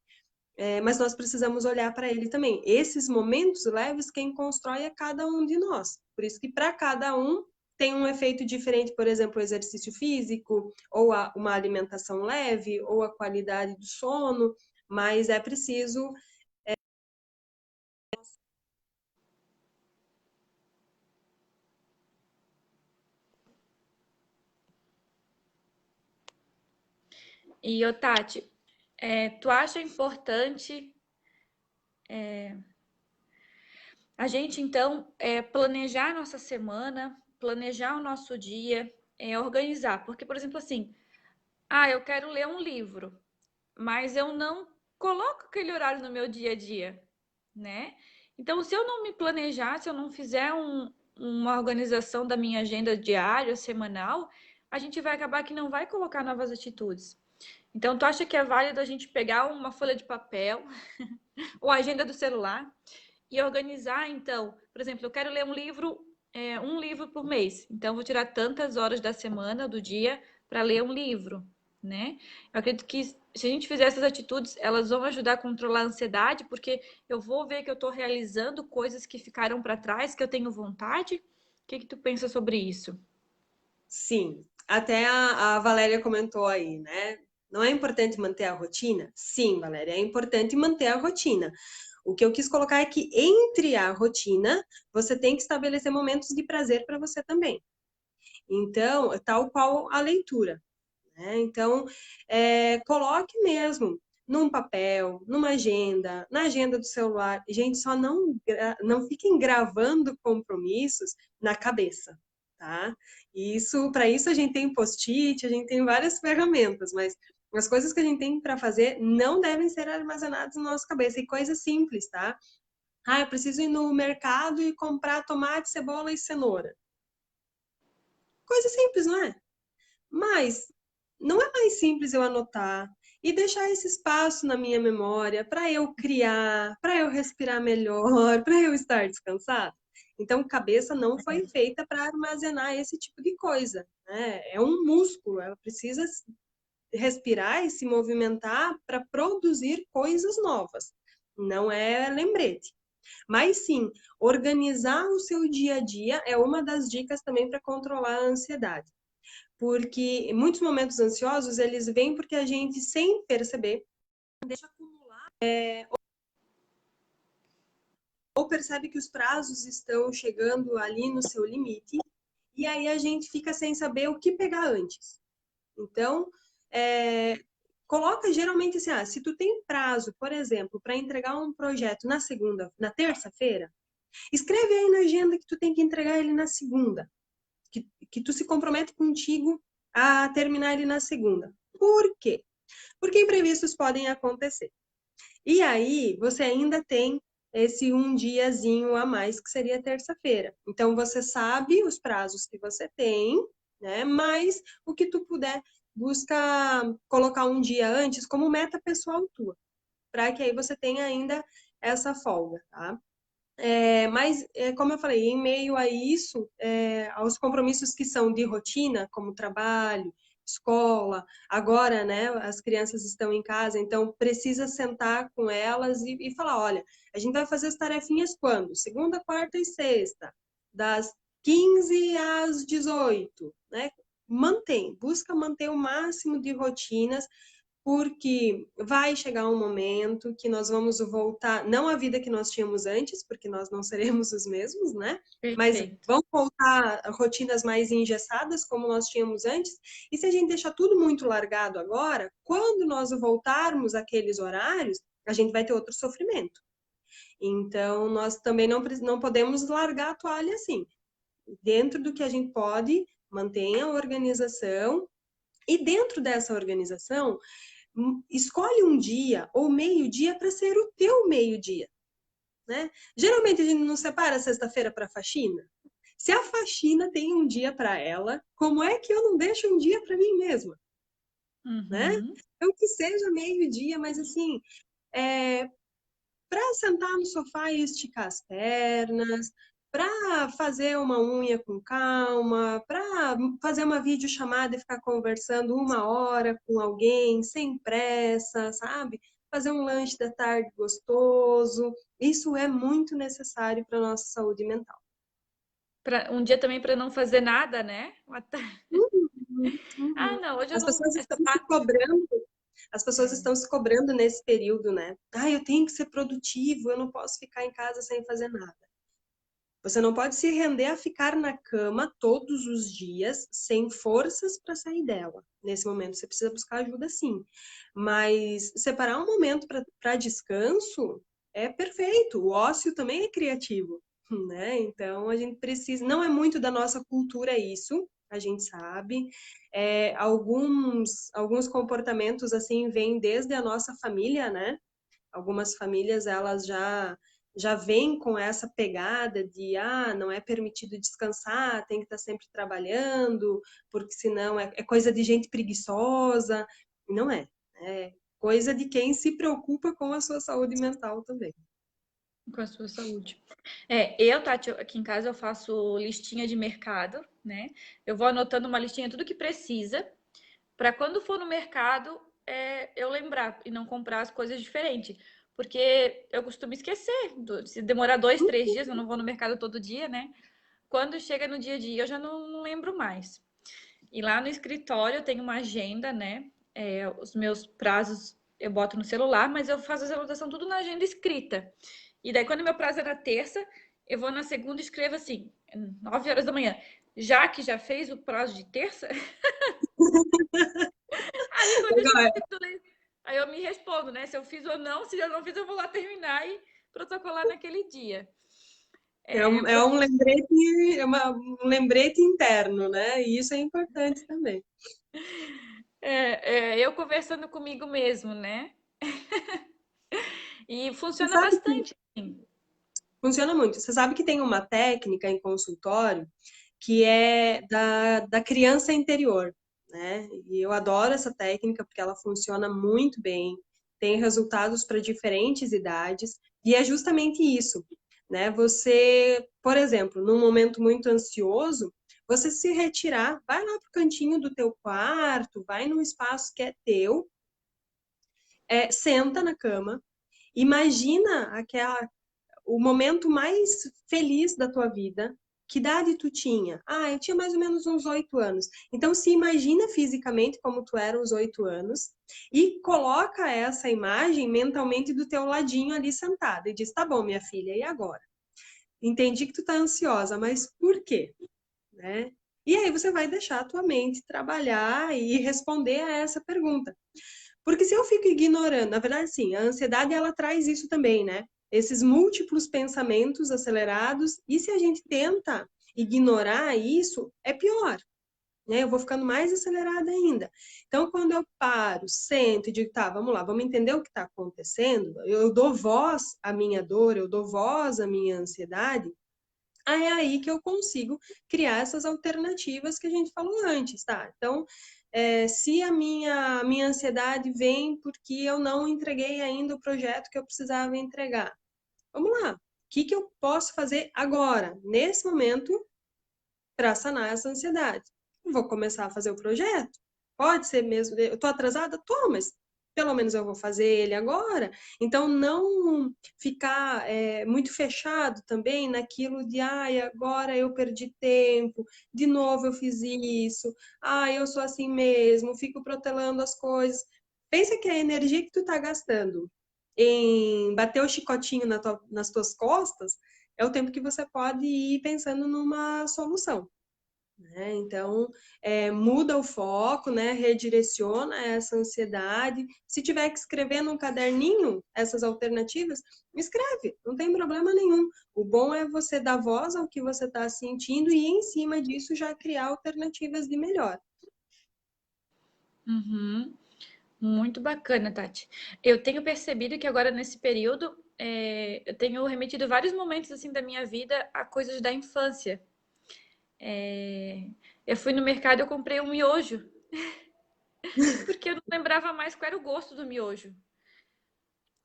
Mas nós precisamos olhar para ele também. Esses momentos leves, quem constrói é cada um de nós. Por isso que para cada um tem um efeito diferente, por exemplo, o exercício físico, ou uma alimentação leve, ou a qualidade do sono, mas é preciso. E, ô Tati, tu acha importante a gente, então, planejar a nossa semana, planejar o nosso dia, organizar? Porque, por exemplo, assim, eu quero ler um livro, mas eu não coloco aquele horário no meu dia a dia, né? Então, se eu não me planejar, se eu não fizer uma organização da minha agenda diária, semanal, a gente vai acabar que não vai colocar novas atitudes. Então, tu acha que é válido a gente pegar uma folha de papel ou a agenda do celular e organizar, então, por exemplo, eu quero ler um livro por mês. Então, vou tirar tantas horas da semana, do dia, para ler um livro, né? Eu acredito que se a gente fizer essas atitudes, elas vão ajudar a controlar a ansiedade, porque eu vou ver que eu estou realizando coisas que ficaram para trás, que eu tenho vontade. O que que tu pensa sobre isso? Sim, até a Valéria comentou aí, né? Não é importante manter a rotina? Sim, Valéria, é importante manter a rotina. O que eu quis colocar é que entre a rotina, você tem que estabelecer momentos de prazer para você também. Então, tal qual a leitura, né? Então, coloque mesmo num papel, numa agenda, na agenda do celular. Gente, só não fiquem gravando compromissos na cabeça, tá? Isso, para isso a gente tem post-it, a gente tem várias ferramentas, mas as coisas que a gente tem para fazer não devem ser armazenadas na nossa cabeça. E coisas simples, tá? Ah, eu preciso ir no mercado e comprar tomate, cebola e cenoura. Coisa simples, não é? Mas não é mais simples eu anotar e deixar esse espaço na minha memória para eu criar, para eu respirar melhor, para eu estar descansado? Então, cabeça não foi feita para armazenar esse tipo de coisa, né? É um músculo, ela precisa respirar e se movimentar para produzir coisas novas. Não é lembrete. Mas sim, organizar o seu dia a dia é uma das dicas também para controlar a ansiedade, porque muitos momentos ansiosos eles vêm porque a gente, sem perceber, deixa acumular, ou percebe que os prazos estão chegando ali no seu limite, e aí a gente fica sem saber o que pegar antes. Então, coloca geralmente assim, se tu tem prazo, por exemplo, para entregar um projeto na terça-feira, escreve aí na agenda que tu tem que entregar ele na segunda, que tu se compromete contigo a terminar ele na segunda. Por quê? Porque imprevistos podem acontecer. E aí, você ainda tem esse um diazinho a mais, que seria terça-feira. Então, você sabe os prazos que você tem, né? Mas o que tu puder, busca colocar um dia antes como meta pessoal tua, para que aí você tenha ainda essa folga, tá? Como eu falei, em meio a isso, aos compromissos que são de rotina, como trabalho, escola, agora, né, as crianças estão em casa, então precisa sentar com elas e falar, olha, a gente vai fazer as tarefinhas quando? Segunda, quarta e sexta, das 15 às 18, né? Busca manter o máximo de rotinas, porque vai chegar um momento que nós vamos voltar, não à vida que nós tínhamos antes, porque nós não seremos os mesmos, né? Mas Perfeito. vão voltar a rotinas mais engessadas, como nós tínhamos antes. E se a gente deixar tudo muito largado agora, quando nós voltarmos àqueles horários, a gente vai ter outro sofrimento. Então, nós também não podemos largar a toalha assim. Dentro do que a gente pode, mantenha a organização. E dentro dessa organização, escolhe um dia ou meio-dia para ser o teu meio-dia, né? Geralmente a gente não separa a sexta-feira para faxina. Se a faxina tem um dia para ela, como é que eu não deixo um dia para mim mesma, né? Uhum. Então que seja meio-dia, mas assim, para sentar no sofá e esticar as pernas, para fazer uma unha com calma, para fazer uma videochamada e ficar conversando 1 hora com alguém, sem pressa, sabe? Fazer um lanche da tarde gostoso. Isso é muito necessário para a nossa saúde mental. Um dia também para não fazer nada, né? Uhum, Ah, uhum. não, hoje eu As não. pessoas Essa estão se parte. cobrando, as pessoas É. estão se cobrando nesse período, né? Ah, eu tenho que ser produtivo, eu não posso ficar em casa sem fazer nada. Você não pode se render a ficar na cama todos os dias sem forças para sair dela. Nesse momento, você precisa buscar ajuda, sim. Mas separar um momento para descanso é perfeito. O ócio também é criativo, né? Então, a gente precisa. Não é muito da nossa cultura isso, a gente sabe. Alguns comportamentos assim vêm desde a nossa família, né? Algumas famílias elas já vêm com essa pegada de não é permitido descansar, tem que estar sempre trabalhando, porque senão é coisa de gente preguiçosa. Não é. É coisa de quem se preocupa com a sua saúde mental também. Com a sua saúde. Eu, Tati, aqui em casa eu faço listinha de mercado, né? Eu vou anotando uma listinha tudo que precisa para quando for no mercado, eu lembrar e não comprar as coisas diferentes. Porque eu costumo esquecer. Se demorar 2, 3 dias, eu não vou no mercado todo dia, né? Quando chega no dia a dia, eu já não lembro mais. E lá no escritório eu tenho uma agenda, né? Os meus prazos eu boto no celular, mas eu faço as anotações tudo na agenda escrita. E daí, quando meu prazo é na terça, eu vou na segunda e escrevo assim, 9 horas da manhã. Já que já fez o prazo de terça, aí quando eu chego no aí eu me respondo, né? Se eu fiz ou não, se eu não fiz, eu vou lá terminar e protocolar naquele dia. É um lembrete, um lembrete interno, né? E isso é importante também. Eu conversando comigo mesmo, né? E Você funciona sabe que bastante, assim. funciona muito. Você sabe que tem uma técnica em consultório que é da criança interior, né? E eu adoro essa técnica porque ela funciona muito bem, tem resultados para diferentes idades, e é justamente isso, né? Você, por exemplo, num momento muito ansioso, você se retirar, vai lá pro cantinho do teu quarto, vai num espaço que é teu, senta na cama, imagina o momento mais feliz da tua vida. Que idade tu tinha? Ah, eu tinha mais ou menos uns 8 anos. Então, se imagina fisicamente como tu era aos 8 anos e coloca essa imagem mentalmente do teu ladinho ali sentada e diz: tá bom, minha filha, e agora? Entendi que tu tá ansiosa, mas por quê? Né? E aí você vai deixar a tua mente trabalhar e responder a essa pergunta. Porque se eu fico ignorando, na verdade, sim, a ansiedade ela traz isso também, né? Esses múltiplos pensamentos acelerados, e se a gente tenta ignorar isso, é pior, né? Eu vou ficando mais acelerada ainda. Então, quando eu paro, sento e digo, tá, vamos lá, vamos entender o que está acontecendo, eu dou voz à minha dor, eu dou voz à minha ansiedade, aí é aí que eu consigo criar essas alternativas que a gente falou antes, tá? Então, se a minha ansiedade vem porque eu não entreguei ainda o projeto que eu precisava entregar, vamos lá. O que eu posso fazer agora, nesse momento, para sanar essa ansiedade? Eu vou começar a fazer o projeto. Pode ser mesmo, eu estou atrasada? Tô, mas pelo menos eu vou fazer ele agora. Então, não ficar muito fechado também naquilo de, ai, agora eu perdi tempo, de novo eu fiz isso, ai, eu sou assim mesmo, fico protelando as coisas. Pensa que a energia que tu tá gastando em bater o chicotinho nas tuas costas é o tempo que você pode ir pensando numa solução. Né? Então, muda o foco, né? Redireciona essa ansiedade. Se tiver que escrever num caderninho essas alternativas, escreve, não tem problema nenhum. O bom é você dar voz ao que você está sentindo e, em cima disso, já criar alternativas de melhor. Uhum. Muito bacana, Tati. Eu tenho percebido que agora, nesse período, eu tenho remetido vários momentos assim da minha vida a coisas da infância. Eu fui no mercado e eu comprei um miojo, porque eu não lembrava mais qual era o gosto do miojo.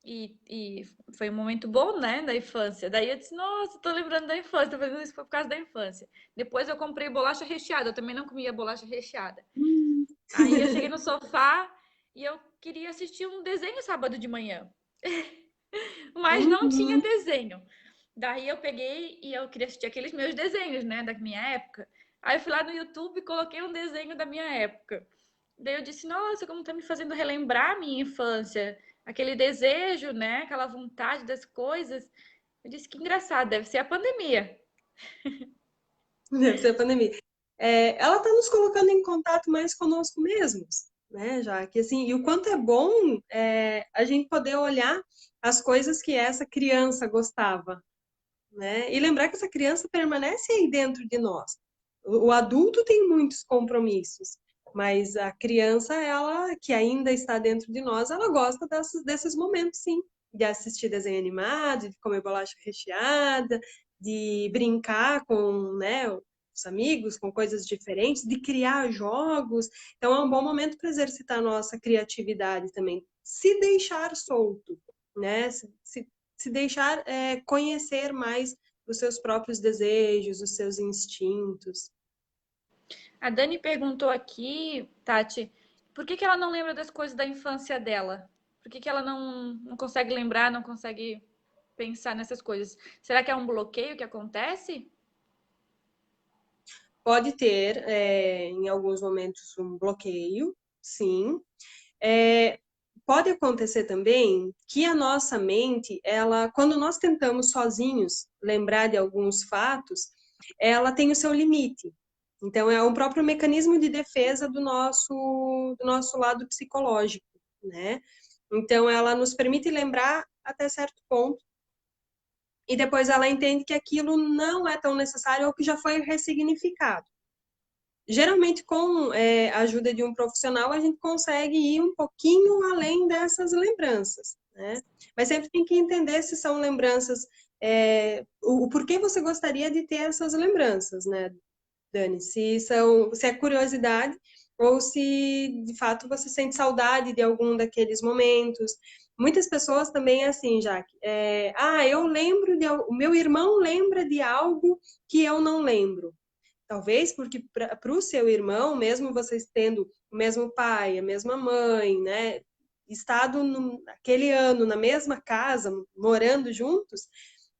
E foi um momento bom, né, da infância. Daí eu disse, nossa, tô lembrando da infância, tô fazendo isso por causa da infância. Depois eu comprei bolacha recheada, eu também não comia bolacha recheada. Aí eu cheguei no sofá e eu queria assistir um desenho sábado de manhã, mas não tinha Uhum. desenho. Daí eu peguei e eu queria assistir aqueles meus desenhos, né, da minha época. Aí eu fui lá no YouTube e coloquei um desenho da minha época. Daí eu disse, nossa, como tá me fazendo relembrar a minha infância, aquele desejo, né, aquela vontade das coisas. Eu disse que engraçado, deve ser a pandemia. Deve ser a pandemia. Ela está nos colocando em contato mais conosco mesmos, né? Já que assim, e o quanto é bom a gente poder olhar as coisas que essa criança gostava, né? E lembrar que essa criança permanece aí dentro de nós. O adulto tem muitos compromissos, mas a criança, ela que ainda está dentro de nós, ela gosta desses momentos, sim, de assistir desenho animado, de comer bolacha recheada, de brincar com, né, os amigos, com coisas diferentes, de criar jogos. Então, é um bom momento para exercitar a nossa criatividade também. Se deixar solto, né? Se deixar conhecer mais os seus próprios desejos, os seus instintos. A Dani perguntou aqui, Tati, Por que que ela não lembra das coisas da infância dela? Por que que ela não consegue lembrar, não consegue pensar nessas coisas? Será que é um bloqueio que acontece? Pode ter, em alguns momentos, um bloqueio, sim. É, pode acontecer também que a nossa mente, ela, quando nós tentamos sozinhos lembrar de alguns fatos, ela tem o seu limite. Então, é um próprio mecanismo de defesa do nosso lado psicológico, né? Então, ela nos permite lembrar até certo ponto, e depois ela entende que aquilo não é tão necessário ou que já foi ressignificado. Geralmente, com a ajuda de um profissional, a gente consegue ir um pouquinho além dessas lembranças, né? Mas sempre tem que entender se são lembranças, o porquê você gostaria de ter essas lembranças, né, Dani? Se é curiosidade ou se de fato você sente saudade de algum daqueles momentos. Muitas pessoas também é assim, Jaque. Eu lembro o meu irmão lembra de algo que eu não lembro. Talvez porque para o seu irmão, mesmo vocês tendo o mesmo pai, a mesma mãe, né, estado naquele ano na mesma casa, morando juntos,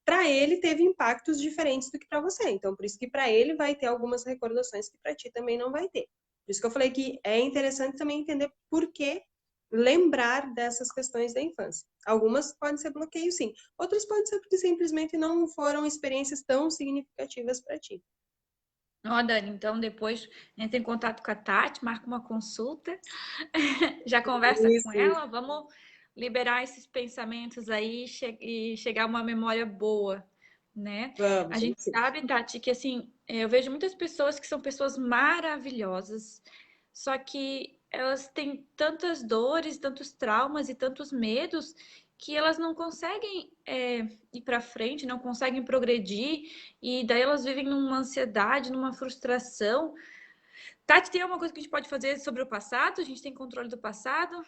para ele teve impactos diferentes do que para você. Então, por isso que para ele vai ter algumas recordações que para ti também não vai ter. Por isso que eu falei que é interessante também entender por que lembrar dessas questões da infância. Algumas podem ser bloqueio, sim. Outras podem ser porque simplesmente não foram experiências tão significativas para ti. Ó, Dani, então depois entra em contato com a Tati, marca uma consulta, já conversa com Isso. ela, vamos liberar esses pensamentos aí e chegar a uma memória boa, né? A Vamos, gente sim. sabe, Tati, que assim, eu vejo muitas pessoas que são pessoas maravilhosas, só que elas têm tantas dores, tantos traumas e tantos medos que elas não conseguem ir para frente, não conseguem progredir, e daí elas vivem numa ansiedade, numa frustração. Tati, tem alguma coisa que a gente pode fazer sobre o passado? A gente tem controle do passado?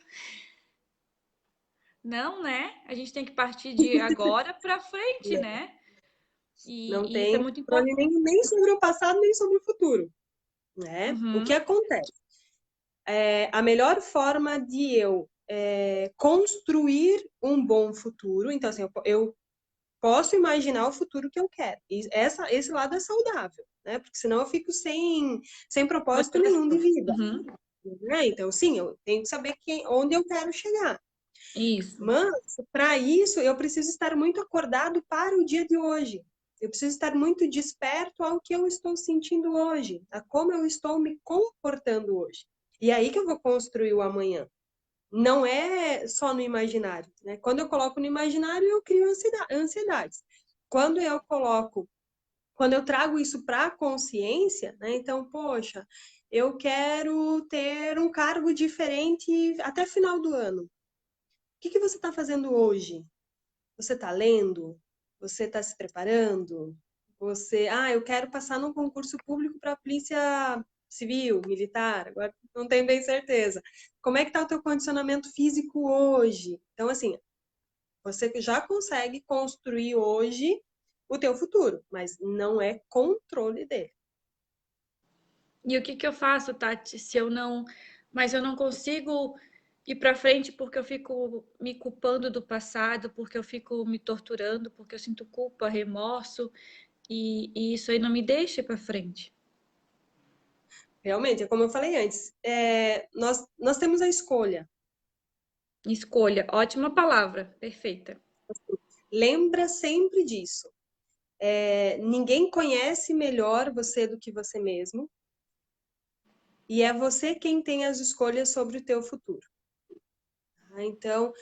Não, né? A gente tem que partir de agora para frente, né? Não E isso é tem muito controle importante. nem sobre o passado, nem sobre o futuro, né? O que Uhum. acontece? A melhor forma de eu construir um bom futuro, então assim, eu posso imaginar o futuro que eu quero. E esse lado é saudável, né? Porque senão eu fico sem propósito nenhum de Motivação. vida. Uhum. Né? Então, sim, eu tenho que saber onde eu quero chegar. Isso. Mas, para isso, eu preciso estar muito acordado para o dia de hoje. Eu preciso estar muito desperto ao que eu estou sentindo hoje, a como eu estou me comportando hoje. E é aí que eu vou construir o amanhã. Não é só no imaginário, né? Quando eu coloco no imaginário, eu crio ansiedades. Quando eu coloco, quando eu trago isso para a consciência, né? Então, poxa, eu quero ter um cargo diferente até final do ano. Que você está fazendo hoje? Você está lendo? Você está se preparando? Eu quero passar num concurso público para a polícia civil, militar, agora não tenho bem certeza. Como é que está o teu condicionamento físico hoje? Então, assim, você já consegue construir hoje o teu futuro, mas não é controle dele. E o que que eu faço, Tati, se eu não. Mas eu não consigo ir para frente porque eu fico me culpando do passado, porque eu fico me torturando, porque eu sinto culpa, remorso, e isso aí não me deixa ir para frente. Realmente, é como eu falei antes, nós temos a escolha. Escolha, ótima palavra, perfeita. Lembra sempre disso. Ninguém conhece melhor você do que você mesmo, e é você quem tem as escolhas sobre o teu futuro. Tá? Então,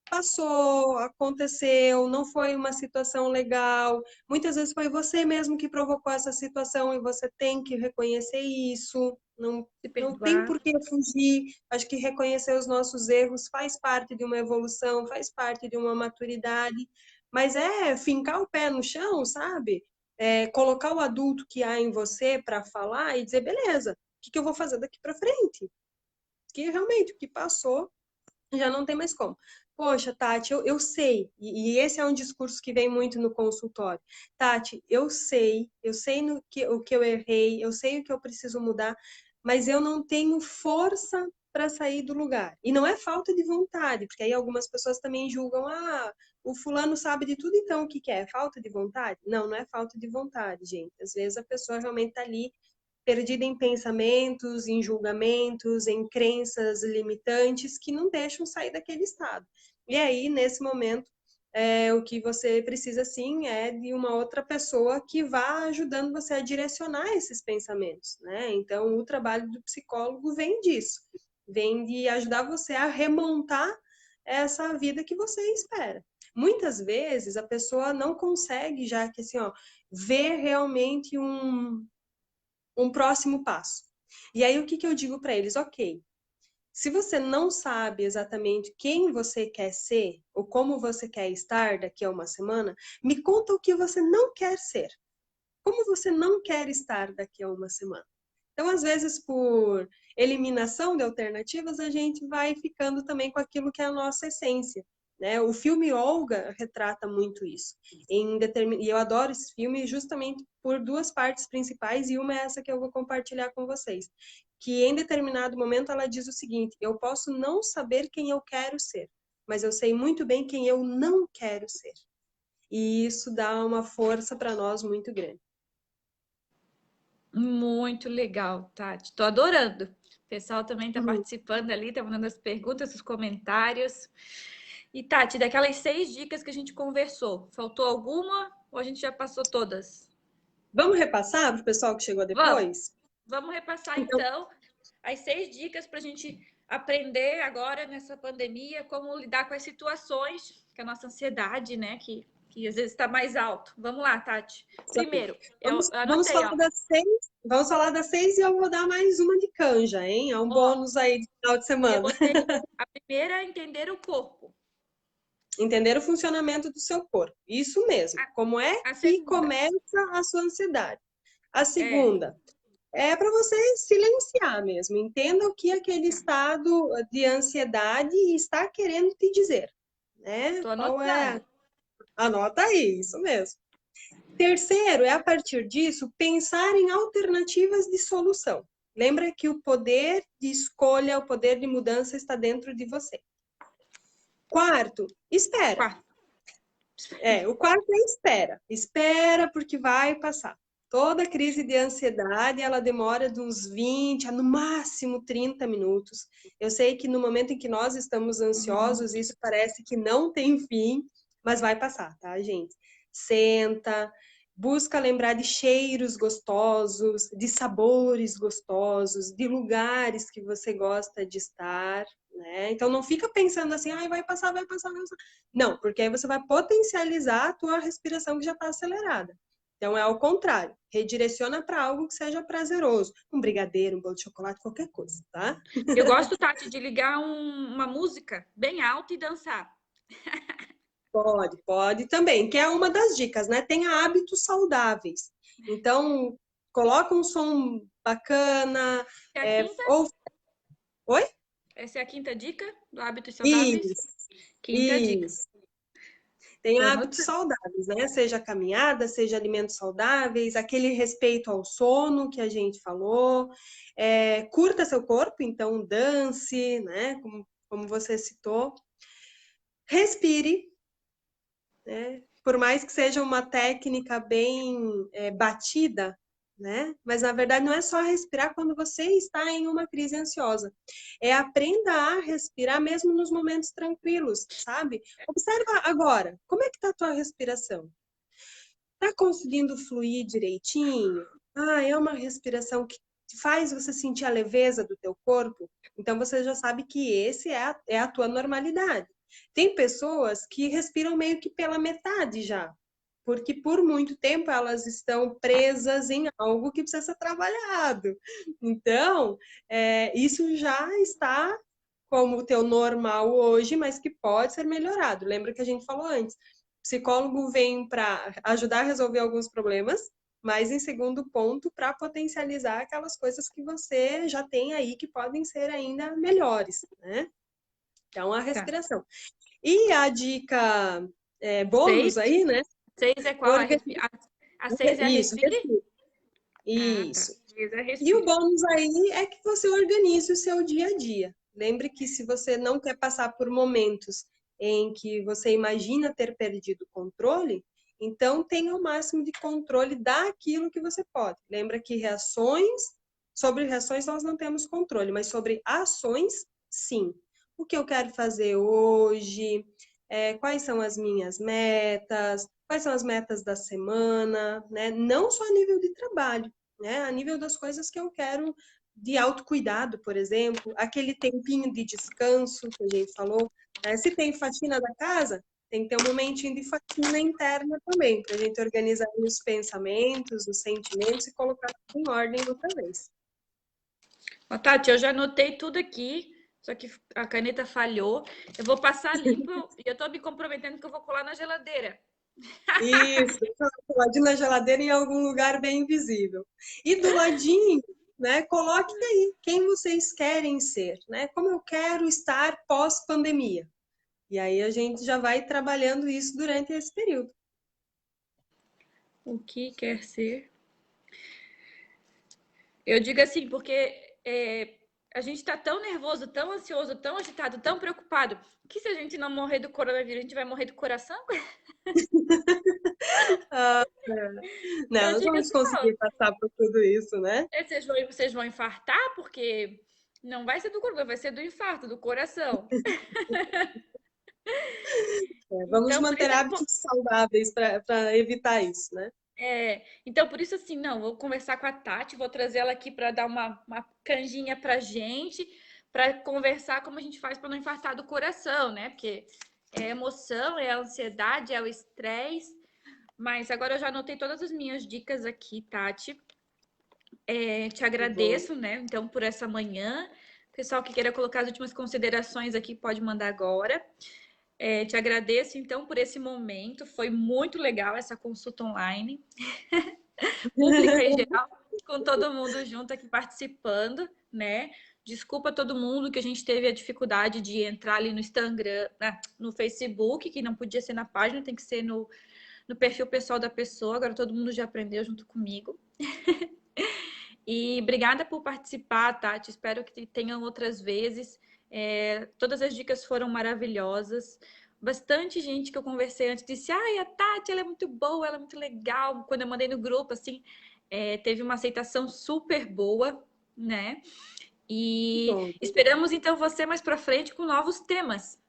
passou, aconteceu, não foi uma situação legal. Muitas vezes foi você mesmo que provocou essa situação e você tem que reconhecer isso. Se Não tem perdoar. por que fugir. Acho que reconhecer os nossos erros faz parte de uma evolução, faz parte de uma maturidade. Mas fincar o pé no chão, sabe? Colocar o adulto que há em você para falar e dizer, beleza, o que eu vou fazer daqui para frente? Que realmente o que passou já não tem mais como. Poxa, Tati, eu sei, e esse é um discurso que vem muito no consultório. Tati, eu sei o que eu errei, eu sei o que eu preciso mudar, mas eu não tenho força para sair do lugar. E não é falta de vontade, porque aí algumas pessoas também julgam, o fulano sabe de tudo, então o que que é? Falta de vontade? Não, não é falta de vontade, gente. Às vezes a pessoa realmente está ali perdida em pensamentos, em julgamentos, em crenças limitantes que não deixam sair daquele estado. E aí, nesse momento, o que você precisa, sim, é de uma outra pessoa que vá ajudando você a direcionar esses pensamentos, né? Então, o trabalho do psicólogo vem disso, vem de ajudar você a remontar essa vida que você espera. Muitas vezes, a pessoa não consegue, já que assim, ó, ver realmente um próximo passo. E aí, o que eu digo para eles? Ok, se você não sabe exatamente quem você quer ser ou como você quer estar daqui a uma semana, me conta o que você não quer ser. Como você não quer estar daqui a uma semana? Então, às vezes, por eliminação de alternativas, a gente vai ficando também com aquilo que é a nossa essência. Né? O filme Olga retrata muito isso. E eu adoro esse filme justamente por duas partes principais, e uma é essa que eu vou compartilhar com vocês. Que em determinado momento ela diz o seguinte: eu posso não saber quem eu quero ser, mas eu sei muito bem quem eu não quero ser. E isso dá uma força para nós muito grande. Muito legal, Tati. Tô adorando. O pessoal também está Uhum. participando ali, tá mandando as perguntas, os comentários. E, Tati, daquelas 6 dicas que a gente conversou, faltou alguma ou a gente já passou todas? Vamos repassar para o pessoal que chegou Vamos, depois? vamos repassar Então, então as 6 dicas para a gente aprender agora nessa pandemia como lidar com as situações, que a nossa ansiedade, né, que às vezes está mais alto. Vamos lá, Tati. isso aí. Primeiro, eu Vamos anotei, falar ó. das 6. Vamos falar das 6 e eu vou dar mais uma de canja, hein? É um Ó, bônus aí de final de eu semana. botei a primeira é entender o corpo. Entender o funcionamento do seu corpo. Isso mesmo. A, Como é a que segunda começa a sua ansiedade? A é segunda é para você silenciar mesmo. Entenda o que aquele estado de ansiedade está querendo te dizer, né? tô Qual é? anotando. Anota aí, isso mesmo. Terceiro, é a partir disso pensar em alternativas de solução. Lembra que o poder de escolha, o poder de mudança está dentro de você. Quarto, espera. Quarto. O quarto é espera. Espera porque vai passar. Toda crise de ansiedade, ela demora de uns 20 a no máximo 30 minutos. Eu sei que no momento em que nós estamos ansiosos, isso parece que não tem fim, mas vai passar, tá, gente? Senta, busca lembrar de cheiros gostosos, de sabores gostosos, de lugares que você gosta de estar, né? Então não fica pensando assim, ai, vai passar, vai passar, vai passar. Não, porque aí você vai potencializar a tua respiração que já está acelerada. Então é ao contrário, redireciona para algo que seja prazeroso, um brigadeiro, um bolo de chocolate, qualquer coisa, tá? Eu gosto, Tati, de ligar uma música bem alta e dançar. Pode também, que é uma das dicas, né? Tenha hábitos saudáveis. Então, coloca um som bacana, É a quinta? ou... Oi? Essa é a quinta dica do Hábitos Saudáveis? Isso, Quinta dica. isso. Tem Tô hábitos anotando. saudáveis, né? Seja caminhada, seja alimentos saudáveis, aquele respeito ao sono que a gente falou. Curta seu corpo, então dance, né? Como você citou. Respire, né? Por mais que seja uma técnica bem batida, né? Mas na verdade não é só respirar quando você está em uma crise ansiosa. Aprenda a respirar mesmo nos momentos tranquilos, sabe? Observa agora, como é que está a tua respiração? Está conseguindo fluir direitinho? É uma respiração que faz você sentir a leveza do teu corpo? Então você já sabe que esse é a tua normalidade. Tem pessoas que respiram meio que pela metade já, porque por muito tempo elas estão presas em algo que precisa ser trabalhado. Então, isso já está como o teu normal hoje, mas que pode ser melhorado. Lembra que a gente falou antes? Psicólogo vem para ajudar a resolver alguns problemas, mas em segundo ponto, para potencializar aquelas coisas que você já tem aí que podem ser ainda melhores, né? Então, a Tá. respiração. E a dica bônus Seis? aí, né? Seis é qual? Organiza... A seis é a Isso, respire? Ah, tá. isso. E o respira. bônus aí é que você organize o seu dia a dia. Lembre que se você não quer passar por momentos em que você imagina ter perdido o controle, então tenha o máximo de controle daquilo que você pode. Lembra que sobre reações nós não temos controle, mas sobre ações, sim. O que eu quero fazer hoje, quais são as minhas metas, quais são as metas da semana, né? Não só a nível de trabalho, né? A nível das coisas que eu quero de autocuidado, por exemplo, aquele tempinho de descanso que a gente falou, né? Se tem faxina da casa, tem que ter um momentinho de faxina interna também, para a gente organizar os pensamentos, os sentimentos e colocar tudo em ordem outra vez. Ó, Tati, eu já anotei tudo aqui, só que a caneta falhou. Eu vou passar limpo e eu tô me comprometendo que eu vou colar na geladeira. Isso, do ladinho na geladeira em algum lugar bem visível. E do ladinho, né, coloque aí quem vocês querem ser, né? Como eu quero estar pós-pandemia. E aí a gente já vai trabalhando isso durante esse período. O que quer ser? Eu digo assim, porque a gente tá tão nervoso, tão ansioso, tão agitado, tão preocupado, que se a gente não morrer do coronavírus, a gente vai morrer do coração? Ah, não, Eu nós digo vamos assim, não, conseguir passar por tudo isso, né? vocês vão infartar, porque não vai ser do coração, vai ser do infarto, do coração. Vamos Então, por manter isso é hábitos saudáveis para evitar isso, né? então, por isso, assim, não, vou conversar com a Tati, vou trazer ela aqui para dar uma canjinha pra gente, para conversar como a gente faz para não infartar do coração, né? Porque é emoção, é a ansiedade, é o estresse. Mas agora eu já anotei todas as minhas dicas aqui, Tati. Te Que bom. agradeço, né? Então, por essa manhã. Pessoal que queira colocar as últimas considerações aqui, pode mandar agora. Te agradeço, então, por esse momento. Foi muito legal essa consulta online. Pública em geral, com todo mundo junto aqui participando, né? Desculpa a todo mundo que a gente teve a dificuldade de entrar ali no Instagram, no Facebook, que não podia ser na página, tem que ser no perfil pessoal da pessoa. Agora todo mundo já aprendeu junto comigo. E obrigada por participar, Tati. Espero que tenham outras vezes. Todas as dicas foram maravilhosas. Bastante gente que eu conversei antes disse: ai, a Tati, ela é muito boa, ela é muito legal. Quando eu mandei no grupo, assim, teve uma aceitação super boa, né? Que E bom. esperamos então você mais para frente com novos temas.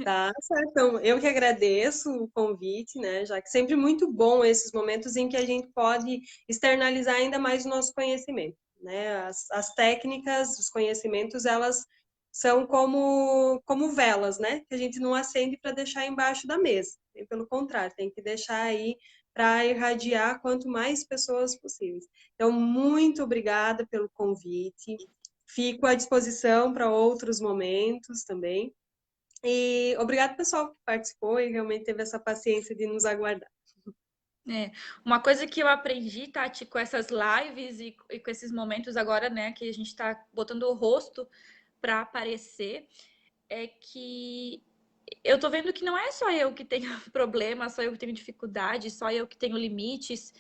Tá certo. Então, eu que agradeço o convite, né? Já que sempre muito bom esses momentos em que a gente pode externalizar ainda mais o nosso conhecimento, né? As técnicas, os conhecimentos, elas são como velas, né? Que a gente não acende para deixar embaixo da mesa. E pelo contrário, tem que deixar aí para irradiar quanto mais pessoas possíveis. Então, muito obrigada pelo convite. Fico à disposição para outros momentos também. E obrigado, pessoal, que participou e realmente teve essa paciência de nos aguardar. Uma coisa que eu aprendi, Tati, com essas lives e com esses momentos agora, né, que a gente está botando o rosto para aparecer, é que eu tô vendo que não é só eu que tenho problema, só eu que tenho dificuldade, só eu que tenho limites,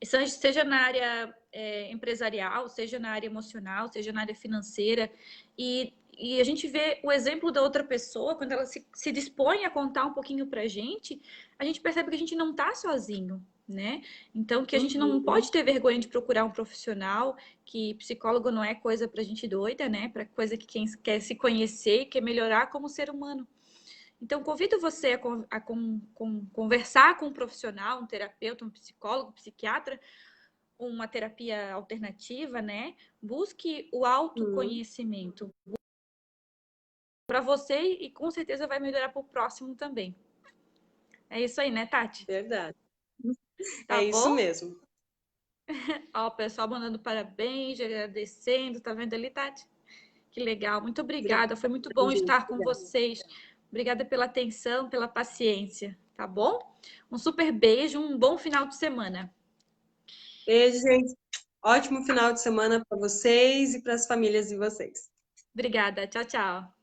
seja na área empresarial, seja na área emocional, seja na área financeira. E a gente vê o exemplo da outra pessoa, quando ela se dispõe a contar um pouquinho pra gente, a gente percebe que a gente não tá sozinho. Né? Então, que a gente não Uhum. pode ter vergonha de procurar um profissional, que psicólogo não é coisa pra gente doida, né? Para coisa que quem quer se conhecer, quer melhorar como ser humano. Então, convido você a conversar com um profissional, um terapeuta, um psicólogo, um psiquiatra, uma terapia alternativa, né? Busque o Uhum. autoconhecimento para você e com certeza vai melhorar para o próximo também. É isso aí, né, Tati? Verdade. Tá É isso bom? mesmo. Ó, o pessoal mandando parabéns, agradecendo, tá vendo ali, Tati? Que legal, muito Obrigada, obrigada. Foi muito bom gente. estar com Obrigada. vocês. Obrigada pela atenção, pela paciência, tá bom? Um super beijo, um bom final de semana. Beijo, gente. Ótimo final de semana para vocês e para as famílias de vocês. Obrigada, tchau, tchau.